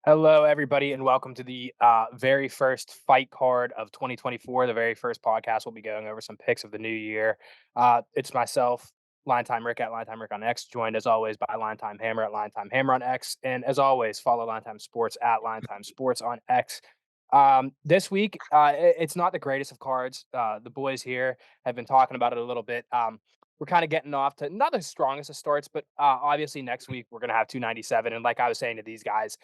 Hello, everybody, and welcome to the very first fight card of 2024. The very first podcast. We'll be going over some picks of the new year. It's myself, LineTime Rick at LineTime Rick on X, joined as always by LineTime Hammer at LineTime Hammer on X. And as always, follow LineTime Sports at LineTime Sports on X. This week, it's not the greatest of cards. The boys here have been talking about it a little bit. We're kind of getting off to not the strongest of starts, but obviously next week we're going to have 297. And like I was saying to these guys,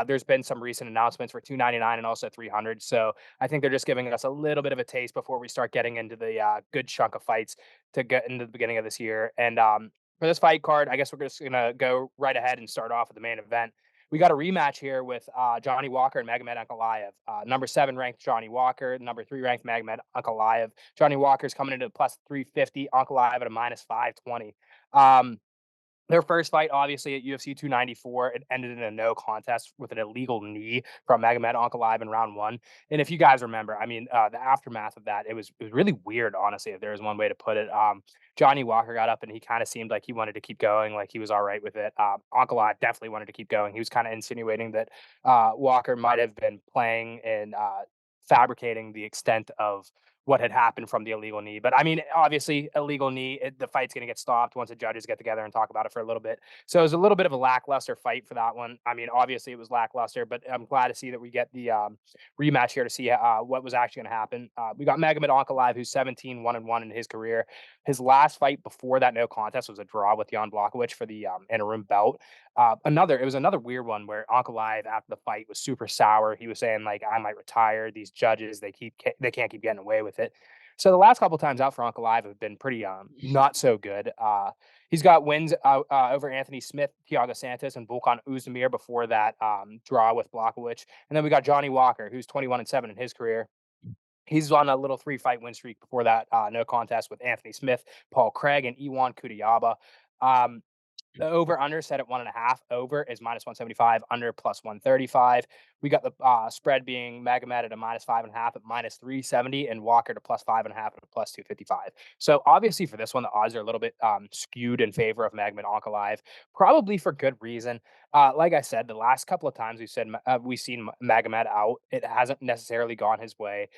there's been some recent announcements for 299 and also 300. So I think they're just giving us a little bit of a taste before we start getting into the good chunk of fights to get into the beginning of this year. And for this fight card, I guess we're just going to go right ahead and start off with the main event. We got a rematch here with Johnny Walker and Magomed Ankalaev. Number 7 ranked Johnny Walker, number 3 ranked Magomed Ankalaev. Johnny Walker's coming into plus 350, Ankalaev at a minus 520. Um, their first fight, obviously, at UFC 294, it ended in a no contest with an illegal knee from Magomed Ankalaev in round one. And if you guys remember, I mean, the aftermath of that, it was really weird, honestly, if there was one way to put it. Johnny Walker got up and he kind of seemed like he wanted to keep going, like he was all right with it. Ankalaev definitely wanted to keep going. He was kind of insinuating that Walker might have been playing and fabricating the extent of what had happened from the illegal knee. But I mean, obviously, illegal knee, the fight's going to get stopped once the judges get together and talk about it for a little bit. So it was a little bit of a lackluster fight for that one. I mean, obviously, it was lackluster, but I'm glad to see that we get the rematch here to see what was actually going to happen. We got Magomed Ankalaev, who's 17 1-1 in his career. His last fight before that no contest was a draw with Jan Blachowicz for the interim belt. It was another weird one where Ankalaev after the fight was super sour. He was saying like, "I might retire. These judges, they can't keep getting away with it." So the last couple times out for Ankalaev have been pretty not so good. He's got wins over Anthony Smith, Thiago Santos, and Volkan Oezdemir before that draw with Blachowicz. And then we got Johnny Walker, who's 21-7 in his career. He's on a little 3-fight win streak before that no contest with Anthony Smith, Paul Craig, and Iwan Kudiyaba. Um, the over under set at 1.5. Over is minus 175, under plus 135. We got the spread being Magomed at a minus 5.5 at minus 370, and Walker to plus 5.5 at a plus 255. So obviously for this one, the odds are a little bit skewed in favor of Magomed Ankalaev, probably for good reason. Like I said, the last couple of times we've seen Magomed out, it hasn't necessarily gone his way.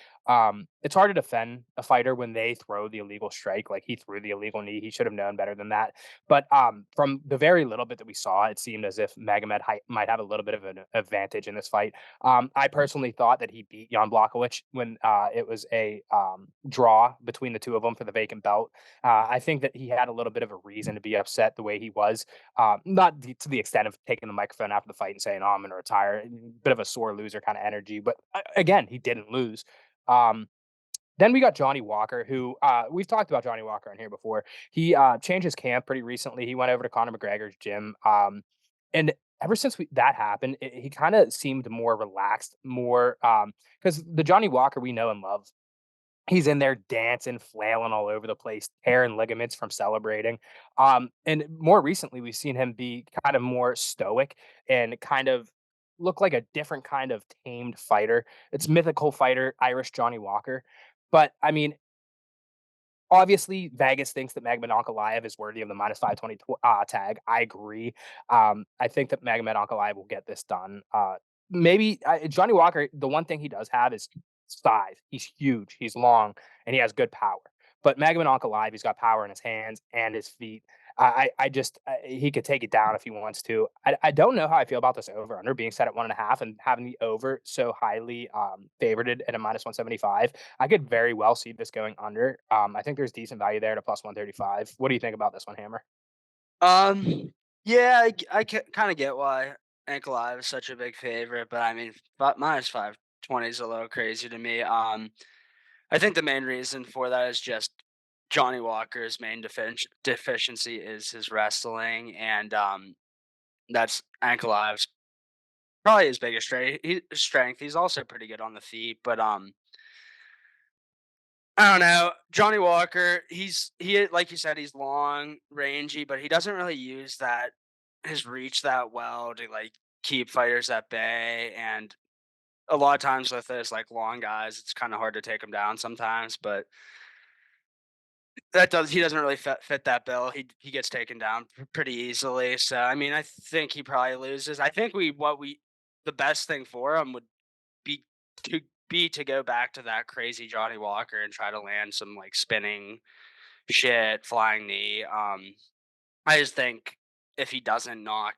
It's hard to defend a fighter when they throw the illegal strike, like he threw the illegal knee. He should have known better than that. But from the very little bit that we saw, it seemed as if might have a little bit of an advantage in this fight. I personally thought that he beat Jan Blachowicz when it was a draw between the two of them for the vacant belt. I think that he had a little bit of a reason to be upset the way he was, to the extent of taking the microphone after the fight and saying, "Oh, I'm going to retire." Bit of a sore loser kind of energy, but again, he didn't lose. Um, then we got Johnny Walker, who we've talked about Johnny Walker on here before. He changed his camp pretty recently. He went over to Conor McGregor's gym, and ever since that happened, he kind of seemed more relaxed, more because the Johnny Walker we know and love, he's in there dancing, flailing all over the place, tearing ligaments from celebrating. And more recently, we've seen him be kind of more stoic and kind of look like a different kind of tamed fighter. It's mythical fighter, Irish Johnny Walker. But I mean, obviously, Vegas thinks that Magomed Ankalaev is worthy of the minus 520 tag. I agree. I think that Magomed Ankalaev will get this done. Maybe Johnny Walker, the one thing he does have is size. He's huge, he's long, and he has good power. But Magomed Ankalaev, he's got power in his hands and his feet. He could take it down if he wants to. I don't know how I feel about this over under being set at 1.5 and having the over so highly favorited at a minus 175. I could very well see this going under. I think there's decent value there at a plus 135. What do you think about this one, Hammer? Yeah, I kind of get why Ankalaev is such a big favorite, but I mean, but minus 520 is a little crazy to me. I think the main reason for that is just Johnny Walker's main deficiency is his wrestling, and that's Ankalaev's probably his biggest strength. He's also pretty good on the feet, but I don't know. Johnny Walker, like you said, he's long, rangy, but he doesn't really use that his reach that well to like keep fighters at bay. And a lot of times with those like long guys, it's kind of hard to take them down sometimes. But he doesn't really fit that bill. He gets taken down pretty easily. So I mean, I think he probably loses. I think the best thing for him would be to to go back to that crazy Johnny Walker and try to land some like spinning shit, flying knee. I just think if he doesn't knock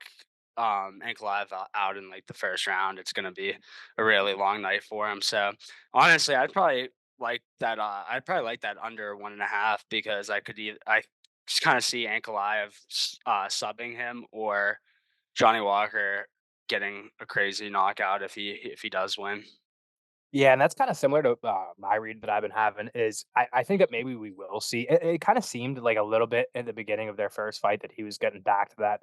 Ankalaev out in like the first round, it's gonna be a really long night for him. So honestly, I'd probably like that under 1.5 because I just kind of see Ankalaev subbing him or Johnny Walker getting a crazy knockout if he does win. Yeah, and that's kinda similar to, my read that I've been having is I think that maybe we will see it kinda seemed like a little bit in the beginning of their first fight that he was getting back to that,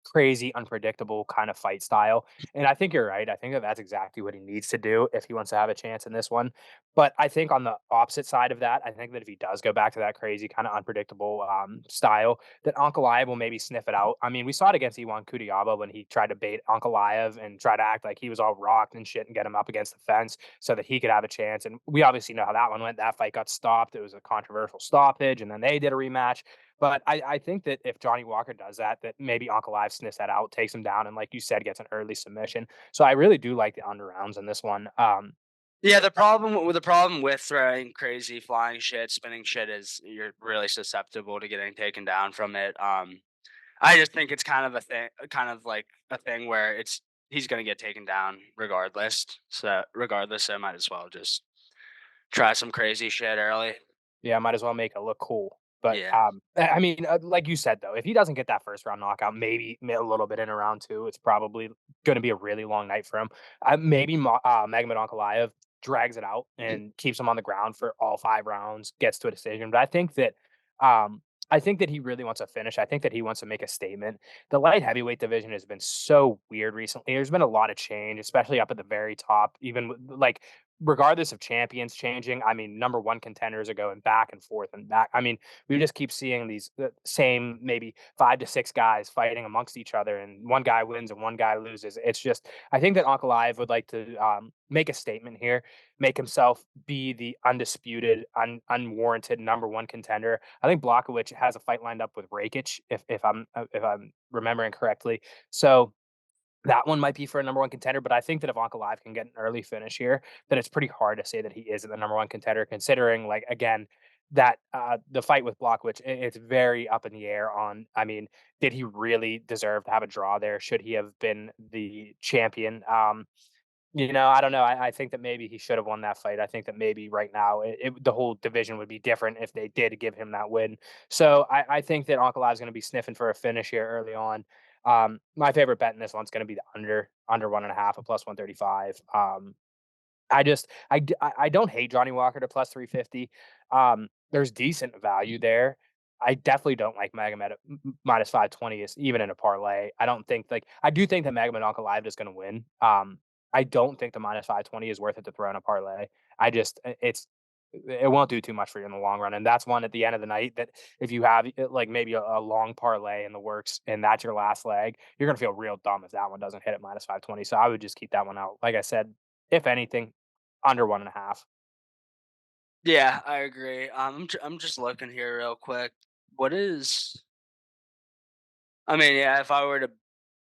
crazy, unpredictable kind of fight style, and I think you're right, I think that that's exactly what he needs to do if he wants to have a chance in this one, but I think on the opposite side of that, I think that if he does go back to that crazy, kinda unpredictable, style, that Ankalaev will maybe sniff it out. I mean, we saw it against Iwan Kudiaba when he tried to bait Ankalaev and try to act like he was all rocked and shit and get him up against the fence so that he could have a chance. And we obviously know how that one went. That fight got stopped. It was a controversial stoppage, and then they did a rematch. But I think that if Johnny Walker does that, that maybe Ankalaev sniffs that out, takes him down, and like you said, gets an early submission. So I really do like the under rounds in this one. Yeah, the problem with throwing crazy flying shit, spinning shit is you're really susceptible to getting taken down from it. I just think it's kind of like a thing where he's gonna get taken down regardless. So might as well just try some crazy shit early. Yeah, might as well make it look cool. But, Yeah. I mean, like you said, though, if he doesn't get that first round knockout, maybe a little bit in a round 2, it's probably gonna be a really long night for him. Maybe Magomed Ankalaev drags it out and keeps him on the ground for all 5 rounds, gets to a decision, but I think that he really wants to finish. I think that he wants to make a statement. The light heavyweight division has been so weird recently. There's been a lot of change, especially up at the very top, even with like regardless of champions changing, I mean, number 1 contenders are going back and forth and back. I mean, we just keep seeing these same maybe 5 to 6 guys fighting amongst each other, and one guy wins and one guy loses. It's just, I think that Ankalaev would like to make a statement here, make himself be the undisputed, unwarranted number 1 contender. I think Blachowicz has a fight lined up with Rakic, if I'm remembering correctly. So that one might be for a number 1 contender, but I think that if Ankalaev can get an early finish here, then it's pretty hard to say that he isn't the number 1 contender considering, like, again, that, the fight with Blachowicz, it's very up in the air on, I mean, did he really deserve to have a draw there? Should he have been the champion? I don't know. I think that maybe he should have won that fight. I think that maybe right now the whole division would be different if they did give him that win. So I think that Ankalaev is going to be sniffing for a finish here early on. My favorite bet in this one's going to be the under 1.5 at plus 135. I don't hate Johnny Walker to plus 350. There's decent value there. I definitely don't like Magomed at minus 520 is even in a parlay. I don't think like I do think that Magomed Ankalaev is going to win. I don't think the minus 520 is worth it to throw in a parlay. It won't do too much for you in the long run. And that's one at the end of the night that if you have like maybe a long parlay in the works and that's your last leg, you're gonna feel real dumb if that one doesn't hit at minus 520. So I would just keep that one out. Like I said, if anything, under 1.5. Yeah, I agree. I'm just looking here real quick. What is? I mean, yeah, if I were to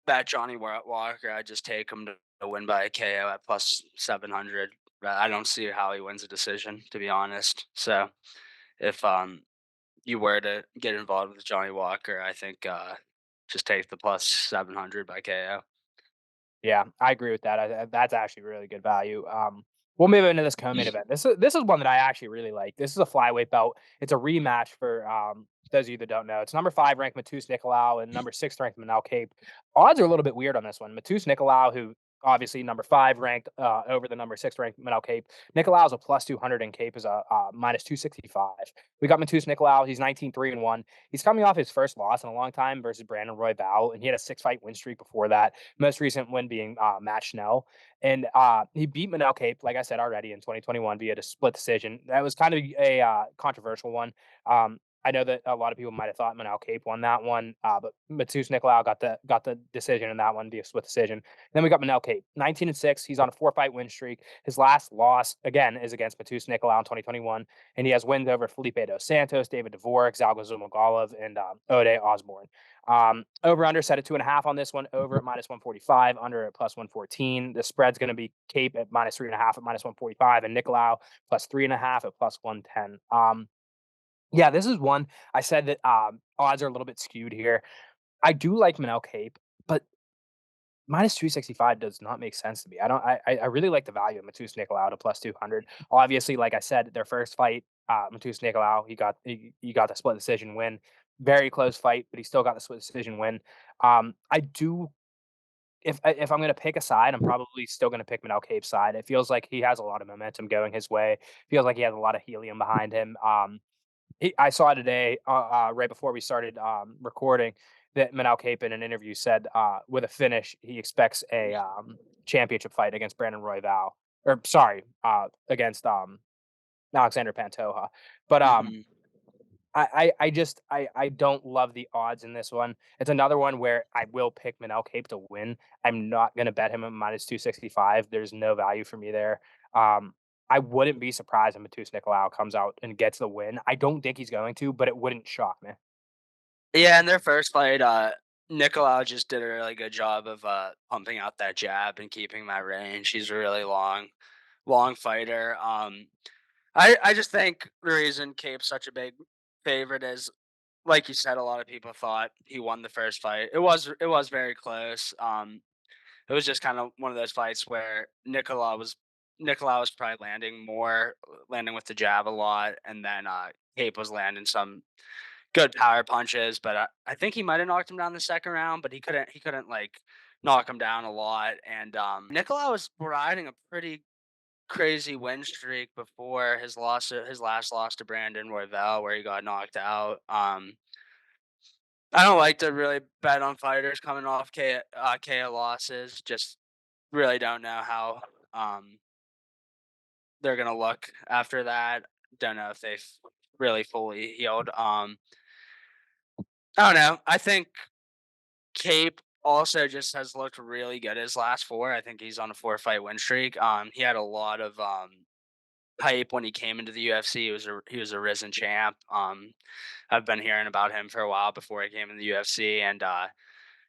bet Walker, I'd just take him to win by a KO at plus 700. I don't see how he wins a decision, to be honest. So if you were to get involved with Johnny Walker, I think just take the plus 700 by KO. Yeah, I agree with that. That's actually really good value. We'll move into this co-main event. This is one that I actually really like. This is a flyweight belt. It's a rematch for those of you that don't know. It's number 5 ranked Matheus Nicolau and number 6 ranked Manel Kape. Odds are a little bit weird on this one. Matheus Nicolau, who obviously number 5 ranked over the number 6 ranked Manel Kape. Nicolau is a plus 200 and Kape is a minus 265. We got Matheus Nicolau. He's 19-3-1. He's coming off his first loss in a long time versus Brandon Royval, and he had a 6-fight win streak before that. Most recent win being Matt Schnell. And he beat Manel Kape, like I said already, in 2021 via a split decision. That was kind of a controversial one. I know that a lot of people might have thought Manel Kape won that one, but Matheus Nicolau got the decision in that one via split decision. Then we got Manel Kape, 19-6. He's on a 4-fight win streak. His last loss again is against Matheus Nicolau in 2021, and he has wins over Felipe dos Santos, David Dvorak, Zalgo Zumagulov, and Ode Osborne. Over under set at 2.5 on this one. Over at -145. Under at +114. The spread's going to be Kape at -3.5 at -145, and Nicolau +3.5 at +110. Yeah, this is one I said that odds are a little bit skewed here. I do like Manel Kape, but -265 does not make sense to me. I don't. I really like the value of Matheus Nicolau to +200. Obviously, like I said, their first fight, Matheus Nicolau, he got the split decision win. Very close fight, but he still got the split decision win. I do. If I'm going to pick a side, I'm probably still going to pick Manel Kape's side. It feels like he has a lot of momentum going his way. Feels like he has a lot of helium behind him. I saw today, right before we started recording, that Manel Kape in an interview said, with a finish, he expects a championship fight against Brandon Royval, or sorry, against Alexander Pantoja. But Mhm. I don't love the odds in this one. It's another one where I will pick Manel Kape to win. I'm not going to bet him at -265. There's no value for me there. Um, I wouldn't be surprised if Matheus Nicolau comes out and gets the win. I don't think he's going to, but it wouldn't shock me. Yeah, in their first fight, Nicolau just did a really good job of pumping out that jab and keeping my range. He's a really long fighter. I just think the reason Cape's such a big favorite is, like you said, a lot of people thought he won the first fight. It was very close. It was just kind of one of those fights where Nicolau was probably landing with the jab a lot, and then Cape was landing some good power punches. But I think he might have knocked him down the second round, but he couldn't like knock him down a lot. And Nicolau was riding a pretty crazy win streak before his last loss to Brandon Royval, where he got knocked out. I don't like to really bet on fighters coming off KO losses. Just really don't know how um, they're gonna look after that. Don't know if they've really fully healed. I don't know. I think Cape also just has looked really good his last four. I think he's on a 4-fight win streak. He had a lot of hype when he came into the UFC. He was a risen champ. I've been hearing about him for a while before he came in the UFC, and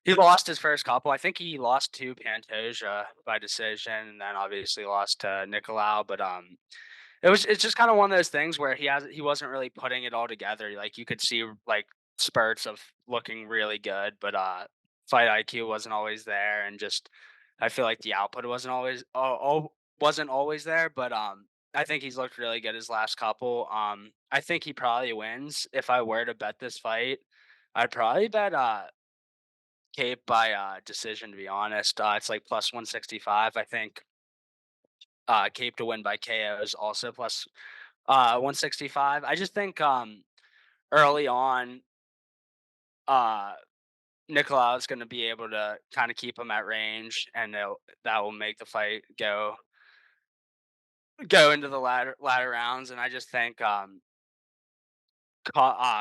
he lost his first couple. I think he lost to Pantoja by decision, and then obviously lost to Nicolau. But it's just kind of one of those things where he wasn't really putting it all together. Like you could see like spurts of looking really good, but fight IQ wasn't always there, and just I feel like the output wasn't always there. But I think he's looked really good his last couple. I think he probably wins. If I were to bet this fight, I'd probably bet Cape by decision. To be honest, it's like +165. I think Cape to win by KO is also plus 165. I just think early on, uh, Nicolau is going to be able to kind of keep him at range, and that will make the fight go into the latter rounds. And I just think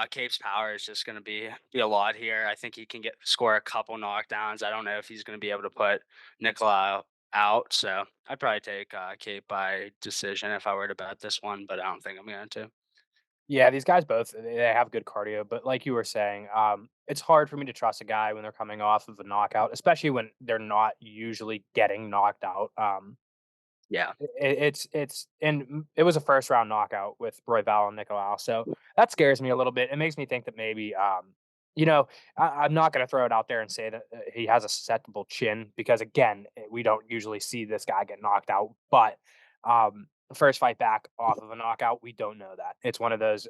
Cape's power is just going to be a lot here. I think he can score a couple knockdowns. I don't know if he's going to be able to put Nicolau out, so I'd probably take Cape by decision if I were to bet this one, but I don't think I'm going to. Yeah, these guys both they have good cardio, but like you were saying, it's hard for me to trust a guy when they're coming off of a knockout, especially when they're not usually getting knocked out. Yeah. It's and it was a first round knockout with Royval and Nicolau, so that scares me a little bit. It makes me think that maybe, you know, I'm not going to throw it out there and say that he has a susceptible chin because again, we don't usually see this guy get knocked out. But first fight back off of a knockout, we don't know that. It's one of those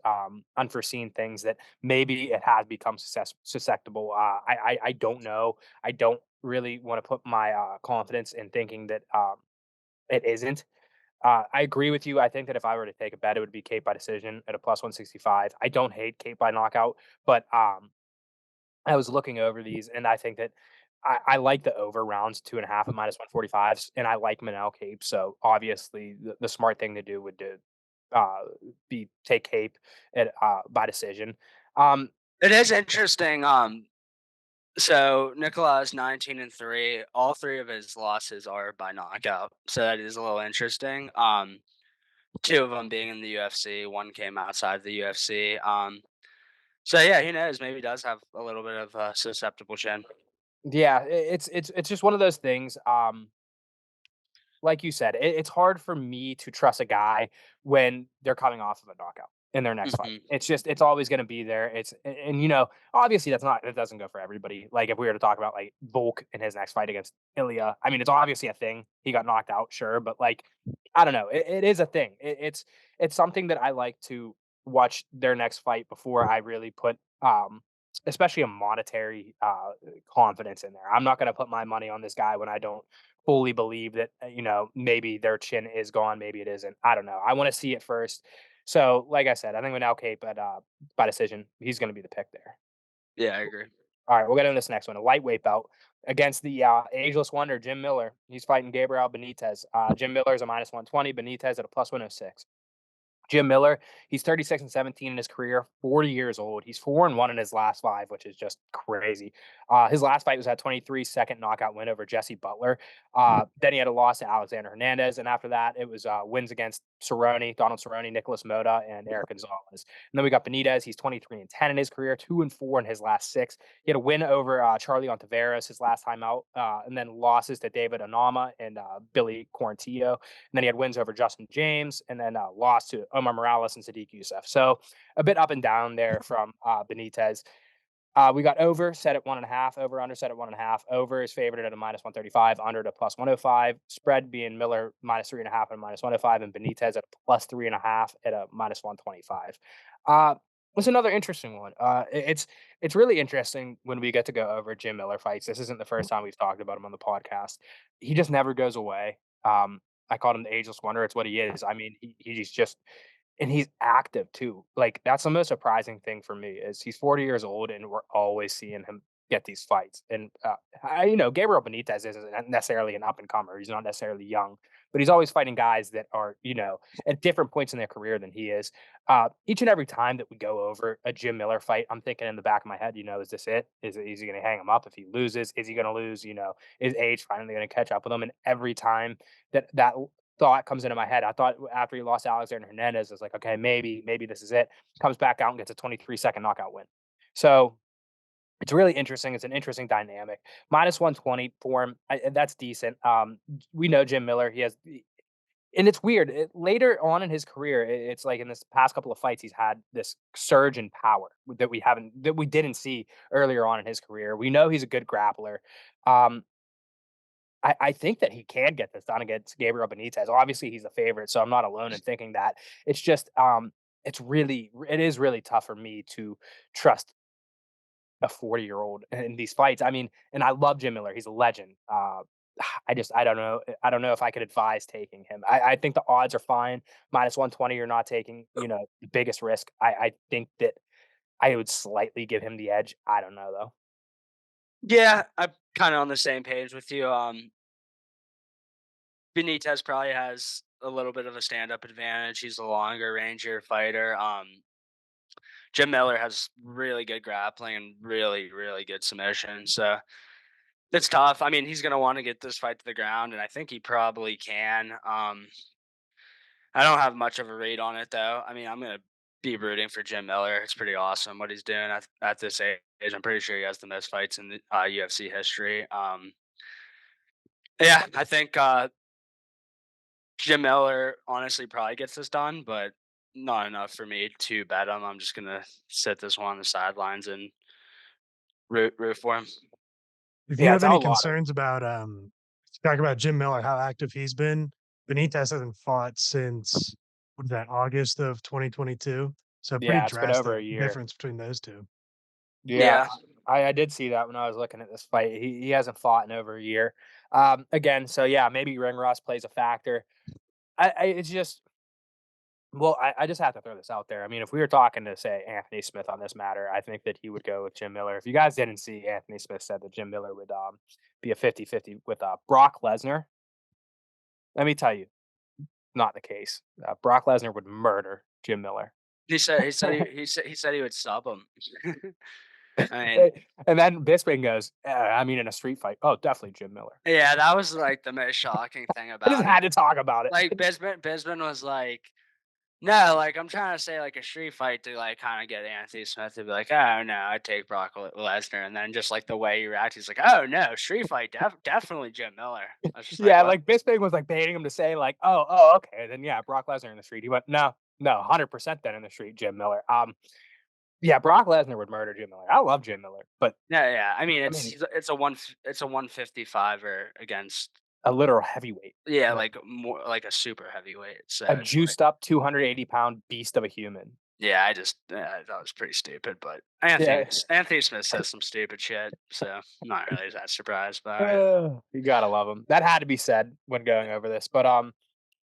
unforeseen things that maybe it has become susceptible. I don't know. I don't really want to put my confidence in thinking that. It isn't. I agree with you. I think that if I were to take a bet, it would be Kate by decision at a +165. I don't hate Kate by knockout, but I was looking over these, and I think that I like the over rounds 2.5 at -145s, and I like Manel Cape. So obviously, the smart thing to do would do uh, take Kape by decision. Um, It is interesting. So Nicolau is 19-3. All three of his losses are by knockout. So that is a little interesting. Two of them being in the UFC. One came outside the UFC. So yeah, who knows? Maybe he does have a little bit of a susceptible chin. yeah, it's just one of those things. Like you said, it's hard for me to trust a guy when they're coming off of a knockout in their next fight. Hmm. It's always going to be there. And you know, obviously that doesn't go for everybody. Like if we were to talk about like Volk in his next fight against Ilya, I mean, it's obviously a thing. He got knocked out, sure, but like I don't know, it is a thing. It's something that I like to watch their next fight before I really put especially a monetary confidence in there. I'm not going to put my money on this guy when I don't fully believe that, you know, maybe their chin is gone, maybe it isn't. I don't know. I want to see it first. So, like I said, I think Manel Kape by decision, he's going to be the pick there. Yeah, I agree. All right, we'll get into this next one. A lightweight bout against the ageless wonder, Jim Miller. He's fighting Gabriel Benitez. Jim Miller is a minus 120, Benitez at a plus 106. Jim Miller, he's 36-17 in his career, 40 years old. He's 4-1 in his last five, which is just crazy. His last fight was that 23-second knockout win over Jesse Butler. Then he had a loss to Alexander Hernandez, and after that, it was wins against Cerrone, Donald Cerrone, Nicholas Mota, and Eric Gonzalez. And then we got Benitez. He's 23-10 in his career, 2-4 in his last six. He had a win over Charlie Ontiveros his last time out, and then losses to David Anama and Billy Quarantillo. And then he had wins over Justin James, and then lost to Omar Morales and Sadiq Youssef. So a bit up and down there from Benitez. We got over set at 1.5, over under set at 1.5. Over is favored at a minus 135, under at a plus 105. Spread being Miller minus 3.5 and minus 105, and Benitez at a plus 3.5 at a minus 125. It's another interesting one. It's really interesting when we get to go over Jim Miller fights. This isn't the first time we've talked about him on the podcast. He just never goes away. I called him the ageless wonder. It's what he is. I mean, he's just and he's active too. Like that's the most surprising thing for me is he's 40 years old and we're always seeing him get these fights. And you know, Gabriel Benitez isn't necessarily an up and comer. He's not necessarily young, but he's always fighting guys that are, you know, at different points in their career than he is. Each and every time that we go over a Jim Miller fight, I'm thinking in the back of my head, you know, is this it? Is he going to hang him up if he loses? Is he going to lose? You know, is age finally going to catch up with him? And every time that thought comes into my head. I thought after he lost to Alexander Hernandez, I was like, okay, maybe this is it. Comes back out and gets a 23-second knockout win. So it's really interesting. It's an interesting dynamic. Minus 120 for him. That's decent. We know Jim Miller. He has, and it's weird. Later on in his career, it's like in this past couple of fights, he's had this surge in power that we didn't see earlier on in his career. We know he's a good grappler. Um, I think that he can get this done against Gabriel Benitez. Obviously, he's a favorite, so I'm not alone in thinking that. It's just, it is really tough for me to trust a 40-year-old in these fights. I mean, and I love Jim Miller. He's a legend. I don't know. I don't know if I could advise taking him. I think the odds are fine. Minus 120, you're not taking, you know, the biggest risk. I think that I would slightly give him the edge. I don't know though. Yeah, I'm kind of on the same page with you. Benitez probably has a little bit of a stand-up advantage. He's a longer, rangier fighter. Jim Miller has really good grappling and really, really good submission. So it's tough. I mean, he's going to want to get this fight to the ground, and I think he probably can. I don't have much of a read on it, though. I mean, I'm going to be rooting for Jim Miller. It's pretty awesome what he's doing at this age. I'm pretty sure he has the most fights in the UFC history. Yeah, I think Jim Miller honestly probably gets this done, but not enough for me to bet him. I'm just gonna sit this one on the sidelines and root for him. If you Yeah, have it's a any lot of concerns about, talk about Jim Miller, how active he's been, Benitez hasn't fought since, what is that, August of 2022? So pretty yeah. It's been over drastic a year. difference between those 2. Yeah, Yeah, I did see that when I was looking at this fight. He hasn't fought in over a year. Again, so yeah, maybe ring rust plays a factor. It's just well, I just have to throw this out there. I mean, if we were talking to say Anthony Smith on this matter, I think that he would go with Jim Miller. If you guys didn't see, Anthony Smith said that Jim Miller would be a 50-50 with Brock Lesnar. Let me tell you, not the case. Brock Lesnar would murder Jim Miller. He said he would sub him. I mean, And then Bisping goes, I mean, in a street fight. Oh, definitely Jim Miller. yeah, that was like the most shocking thing I just about had it. to talk about it. Like Bisbin was like, no, like I'm trying to say like a street fight to like kind of get Anthony Smith to be like, oh no, I take Brock Lesnar, and then just like the way he reacts, he's like, oh no, street fight, definitely Jim Miller. I was just like, Yeah, what? like Bisping was like baiting him to say like, oh, okay, then yeah, Brock Lesnar in the street. He went, no, 100% then in the street, Jim Miller. Yeah, Brock Lesnar would murder Jim Miller. I love Jim Miller, but Yeah. I mean, I mean, it's a 155er against a literal heavyweight, like more like a super heavyweight. So a it's like, juiced up 280-pound beast of a human. yeah, that was pretty stupid. But Yeah, Anthony Smith says some stupid shit, so I'm not really that surprised by it. you gotta love him. That had to be said when going over this, but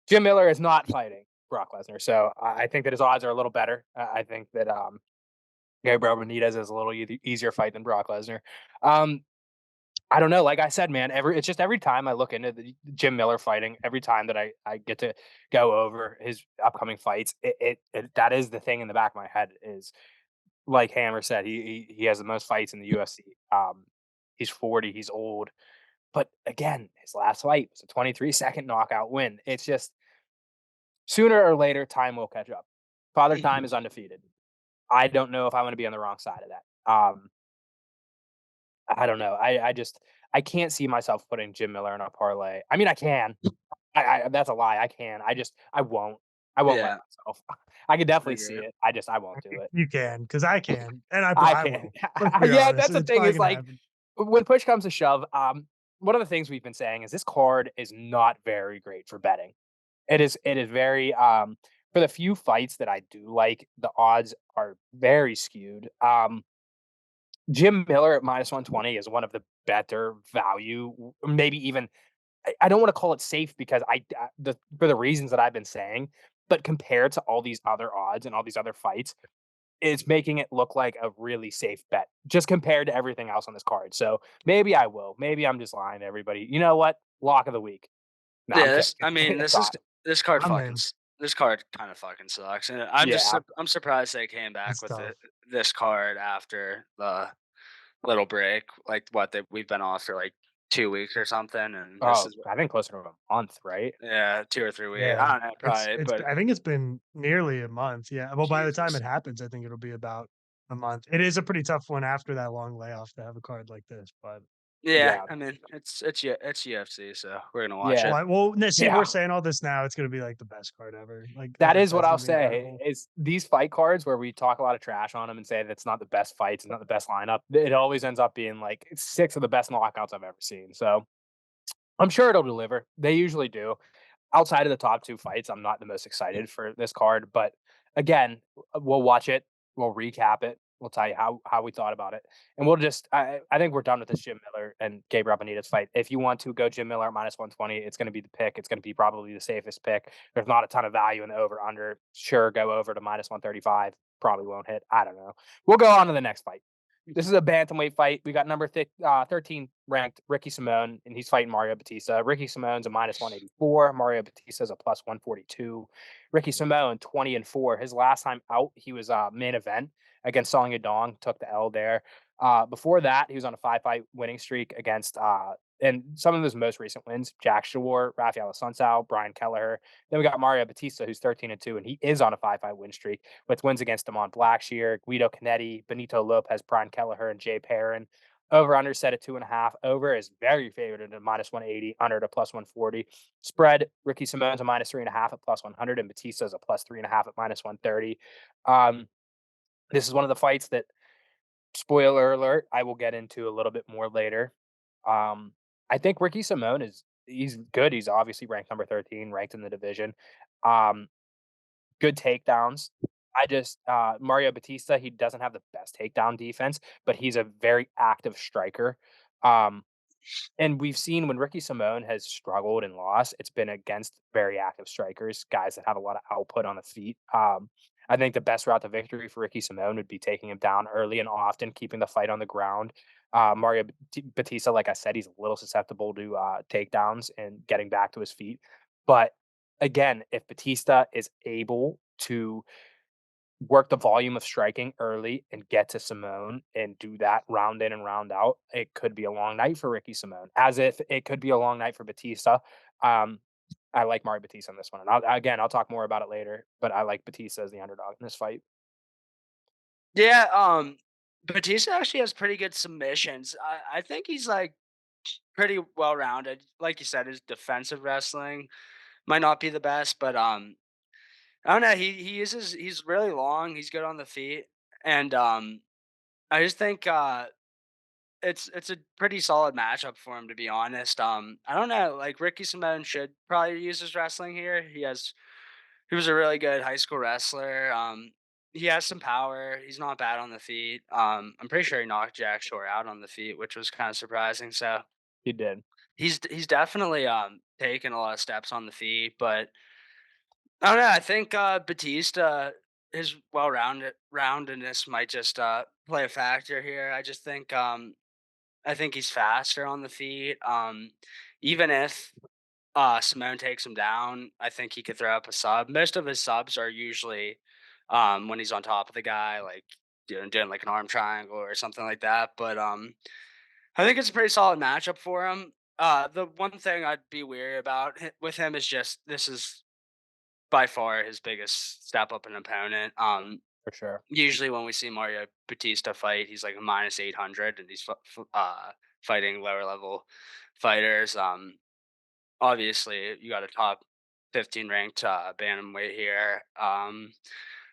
Jim Miller is not fighting Brock Lesnar, so I think that his odds are a little better. I think that Gabriel Benitez is a little easier fight than Brock Lesnar. I don't know. Like I said, man, it's just every time I look into the Jim Miller fighting, every time that I get to go over his upcoming fights, that is the thing in the back of my head is like Hammer said, he has the most fights in the UFC. He's 40, he's old, but again, his last fight was a 23-second knockout win. It's just sooner or later, time will catch up. Father Time is undefeated. I don't know if I want to be on the wrong side of that. I don't know. I can't see myself putting Jim Miller in a parlay. I mean, I can. I that's a lie. I can. I won't. I won't let Yeah, myself. I could I definitely see agree. it. I won't do it. You can, because I can, and I I can. will. Let's be Yeah, honest, that's the it's thing probably is gonna like happen. when push comes to shove, one of the things we've been saying is this card is not very great for betting. It is very for the few fights that I do like, the odds are very skewed. Jim Miller at -120 is one of the better value, maybe even I don't want to call it safe because for the reasons that I've been saying, but compared to all these other odds and all these other fights, it's making it look like a really safe bet just compared to everything else on this card. So maybe I will. Maybe I'm just lying to everybody. You know what? Lock of the week. No, I'm Yeah, kidding. I mean, It's fine. this card I'm in. this card kind of fucking sucks, and Yeah. I'm surprised they came back It's with tough. this card after the little break, like what we've been off for like 2 weeks or something, and this Oh, is I think closer to a month, right? yeah 2 or 3 weeks. Yeah, I don't know, probably, it's but I think it's been nearly a month. Yeah. Well, by the time Jesus. it happens, I think it'll be about a month. It is a pretty tough one after that long layoff to have a card like this, but Yeah, Yeah. I mean it's UFC, so we're gonna watch Yeah. it. see, if we're Yeah. saying all this now, it's gonna be like the best card ever. Like That every is what fight's I'll gonna be say, incredible. is these fight cards where we talk a lot of trash on them and say that's not the best fights, it's not the best lineup, it always ends up being, like, 6 of the best knockouts I've ever seen, so I'm sure it'll deliver. They usually do. Outside of the top 2 fights, I'm not the most excited for this card, but again, we'll watch it, we'll recap it, we'll tell you how we thought about it, and we'll just I think we're done with this Jim Miller and Gabriel Benitez fight. If you want to go Jim Miller at -120, it's gonna be the pick, it's gonna be probably the safest pick. There's not a ton of value in the over/under. Sure, go over to -135, probably won't hit, I don't know. We'll go on to the next fight. This is a bantamweight fight. We got number 13 ranked Ricky Simone, and he's fighting Mario Batista. Ricky Simone's a -184. Mario Batista's a +142. Ricky Simone, 20-4. His last time out, he was main event against Song Yadong, took the L there. Before that, he was on a 5-fight winning streak against and some of his most recent wins, Jack Shore, Rafael Assunção, Brian Kelleher. Then we got Mario Batista, who's 13-2, and he is on a 5-fight win streak with wins against Damon Blackshear, Guido Canetti, Benito Lopez, Brian Kelleher, and Jay Perrin. Over under set at 2.5. Over is very favored at -180, under to +140. Spread, Ricky Simone's a -3.5 at +100, and Batista's a +3.5 at -130. Um, this is one of the fights that, spoiler alert, I will get into a little bit more later. Um, I think Ricky Simone he's good. He's obviously ranked number 13, ranked in the division. Um, Good takedowns. Mario Batista, he doesn't have the best takedown defense, but he's a very active striker. Um, and we've seen when Ricky Simone has struggled and lost, it's been against very active strikers, guys that have a lot of output on the feet. I think the best route to victory for Ricky Simone would be taking him down early and often, keeping the fight on the ground. Mario Batista, like I said, he's a little susceptible to takedowns and getting back to his feet. But again, if Batista is able to work the volume of striking early and get to Simone and do that round in and round out, it could be a long night for Ricky Simone, as if it could be a long night for Batista. Um, I like Mario Batista in this one, and I'll talk more about it later, but I like Batista as the underdog in this fight. Yeah, Batista actually has pretty good submissions. I think he's like pretty well rounded. Like you said, his defensive wrestling might not be the best, but I don't know. He's really long. He's good on the feet, and I just think it's a pretty solid matchup for him, to be honest. I don't know. Like Ricky Simone should probably use his wrestling here. He was a really good high school wrestler. He has some power. He's not bad on the feet. I'm pretty sure he knocked Jack Shore out on the feet, which was kind of surprising. So He did. he's definitely taken a lot of steps on the feet, but I don't know. I think Batista, his roundedness might just play a factor here. I think he's faster on the feet. Even if Simone takes him down, I think he could throw up a sub. Most of his subs are usually when he's on top of the guy, like doing like an arm triangle or something like that. But I think it's a pretty solid matchup for him. The one thing I'd be weary about with him is just this is by far his biggest step up in opponent. For sure. Usually when we see Mario Batista fight, he's like a minus 800, and he's fighting lower level fighters. Obviously, you got a top 15 ranked bantamweight here.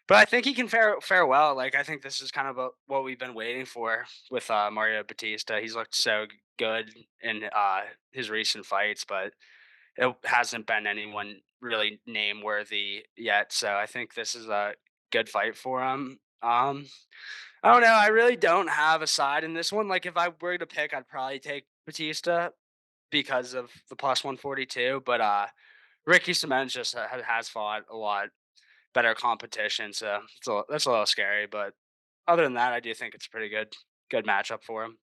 But I think he can fare well. Like I think this is kind of what we've been waiting for with Mario Batista. He's looked so good in his recent fights, but it hasn't been anyone really name worthy yet. So I think this is a good fight for him. I don't know. I really don't have a side in this one. Like if I were to pick, I'd probably take Batista because of the plus 142. But Ricky Simons just has fought a lot better competition, so that's a little scary. But other than that, I do think it's a pretty good matchup for him.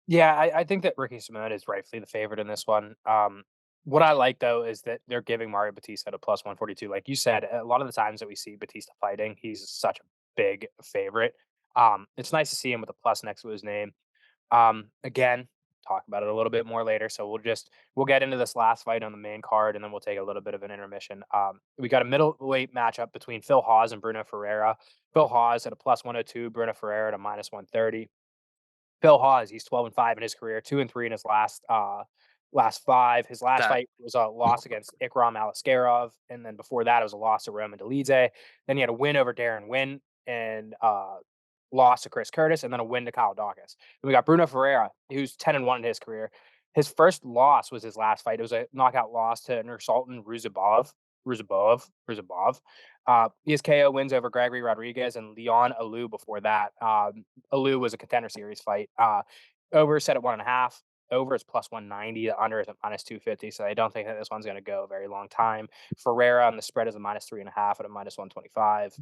Yeah, I think that Ricky Simone is rightfully the favorite in this one. What I like though is that they're giving Mario Batista a plus 142. Like you said, a lot of the times that we see Batista fighting, he's such a big favorite. It's nice to see him with a plus next to his name. Again, talk about it a little bit more later. So we'll get into this last fight on the main card, and then we'll take a little bit of an intermission. We got a middleweight matchup between Phil Hawes and Bruno Ferreira. Phil Hawes at a plus 102, Bruno Ferreira at a minus 130. Phil Hawes, he's 12-5 in his career, 2-3 in his last five. His last That fight was a loss against Ikram Alaskarov, and then before that, it was a loss to Roman Dolidze. Then he had a win over Darren Wynn and loss to Chris Curtis, and then a win to Kyle Dawkins. Then we got Bruno Ferreira, who's 10-1 in his career. His first loss was his last fight. It was a knockout loss to Nursultan Ruzabov. He has KO wins over Gregory Rodriguez and Leon Alou before that. Alou was a contender series fight. Over set at 1.5. Over is plus 190. The under is at minus 250. So I don't think that this one's going to go a very long time. Ferreira on the spread is a minus 3.5 at a minus 125.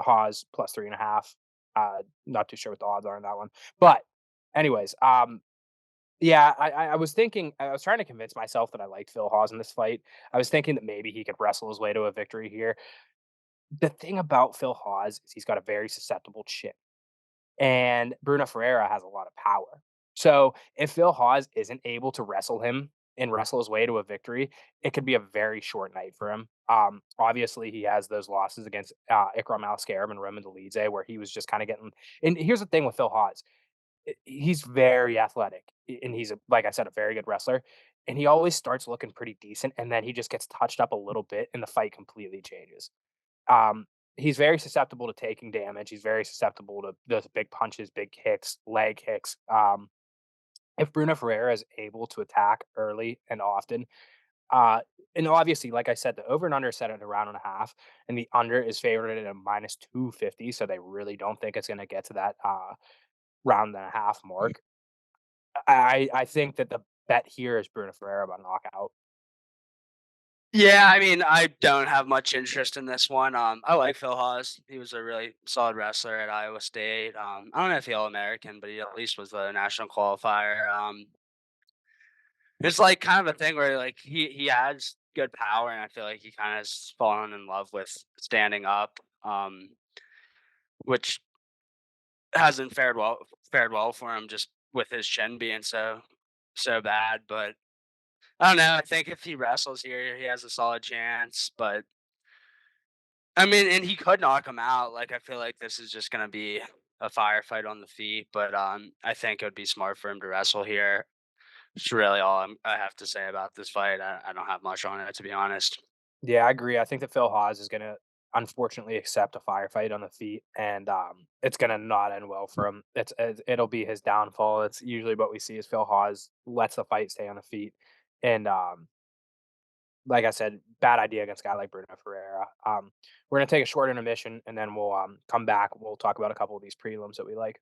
Haas plus 3.5. Not too sure what the odds are on that one. But anyways, yeah, I was thinking, I was trying to convince myself that I liked Phil Hawes in this fight. I was thinking that maybe he could wrestle his way to a victory here. The thing about Phil Hawes is he's got a very susceptible chin, and Bruno Ferreira has a lot of power. So if Phil Hawes isn't able to wrestle him and wrestle his way to a victory, it could be a very short night for him. Obviously, he has those losses against Ikram Alaskarov and Roman Dolidze, where he was just kind of getting. And here's the thing with Phil Hawes: he's very athletic, and he's like I said, a very good wrestler. And he always starts looking pretty decent, and then he just gets touched up a little bit, and the fight completely changes. Um, he's very susceptible to taking damage. He's very susceptible to those big punches, big kicks, leg kicks. If Bruno Ferreira is able to attack early and often, uh, and obviously, like I said, the over and under is set at a round and a half, and the under is favored at a minus 250. So they really don't think it's going to get to that round and a half mark. I think that the bet here is Bruno Ferreira by knockout. Yeah, I mean, I don't have much interest in this one. I like Phil Hawes. He was a really solid wrestler at Iowa State. I don't know if he all American, but he at least was the national qualifier. It's like kind of a thing where like he has good power, and I feel like he kind of has fallen in love with standing up, which hasn't fared well for him just with his chin being so bad. But I don't know. I think if he wrestles here, he has a solid chance. But I mean, and he could knock him out. Like I feel like this is just gonna be a firefight on the feet. But I think it would be smart for him to wrestle here. It's really all I have to say about this fight. I don't have much on it, to be honest. Yeah, I agree. I think that Phil Hawes is gonna unfortunately accept a firefight on the feet, and it's gonna not end well for him. It'll be his downfall. It's usually what we see is Phil Hawes lets the fight stay on the feet, and like I said, bad idea against a guy like Bruno Ferreira. We're gonna take a short intermission, and then we'll come back. We'll talk about a couple of these prelims that we like.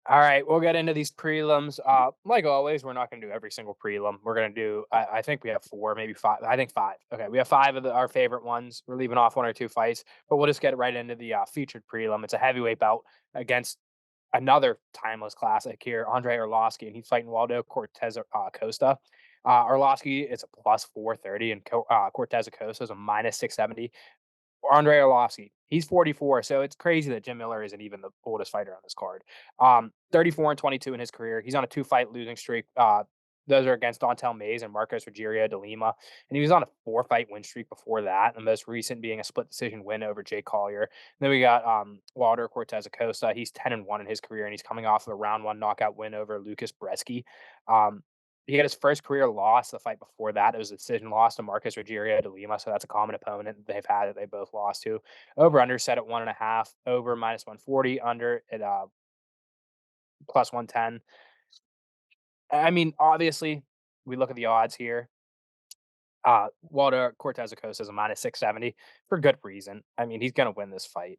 All right, we'll get into these prelims. Like always, we're not going to do every single prelim. We're going to do, I think we have four, maybe five. I think five. Okay, we have five of our favorite ones. We're leaving off one or two fights, but we'll just get right into the featured prelim. It's a heavyweight bout against another timeless classic here, Andre Arlovsky, and he's fighting Waldo Cortez Costa. Arlovsky is a plus 430, and Cortez Acosta is a minus 670. Andre Arlovsky, he's 44, so it's crazy that Jim Miller isn't even the oldest fighter on this card. 34 and 22 in his career. He's on a 2-fight losing streak. Those are against Dontel Mays and Marcos Rogerio de Lima. And he was on a 4-fight win streak before that, the most recent being a split decision win over Jake Collier. And then we got Walter Cortez Acosta. He's 10-1 in his career, and he's coming off of a round 1 knockout win over Lucas Bresky. He had his first career loss the fight before that. It was a decision loss to Marcus Rogerio de Lima, so that's a common opponent they've had that they both lost to. Over under set at 1.5, over minus 140, under at plus 110. I mean, obviously, we look at the odds here. Walter Cortez Acosta is a minus 670 for good reason. I mean, he's going to win this fight.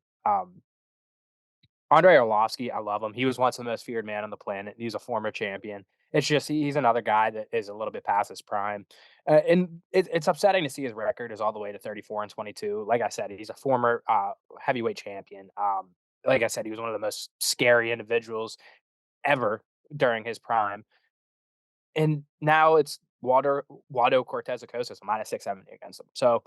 Andre Arlovsky, I love him. He was once the most feared man on the planet. He's a former champion. It's just he's another guy that is a little bit past his prime, and it's upsetting to see his record is all the way to 34 and 22. Like I said, he's a former heavyweight champion. Like I said, he was one of the most scary individuals ever during his prime, and now it's Waldo Cortez Acosta is a minus 670 against him. So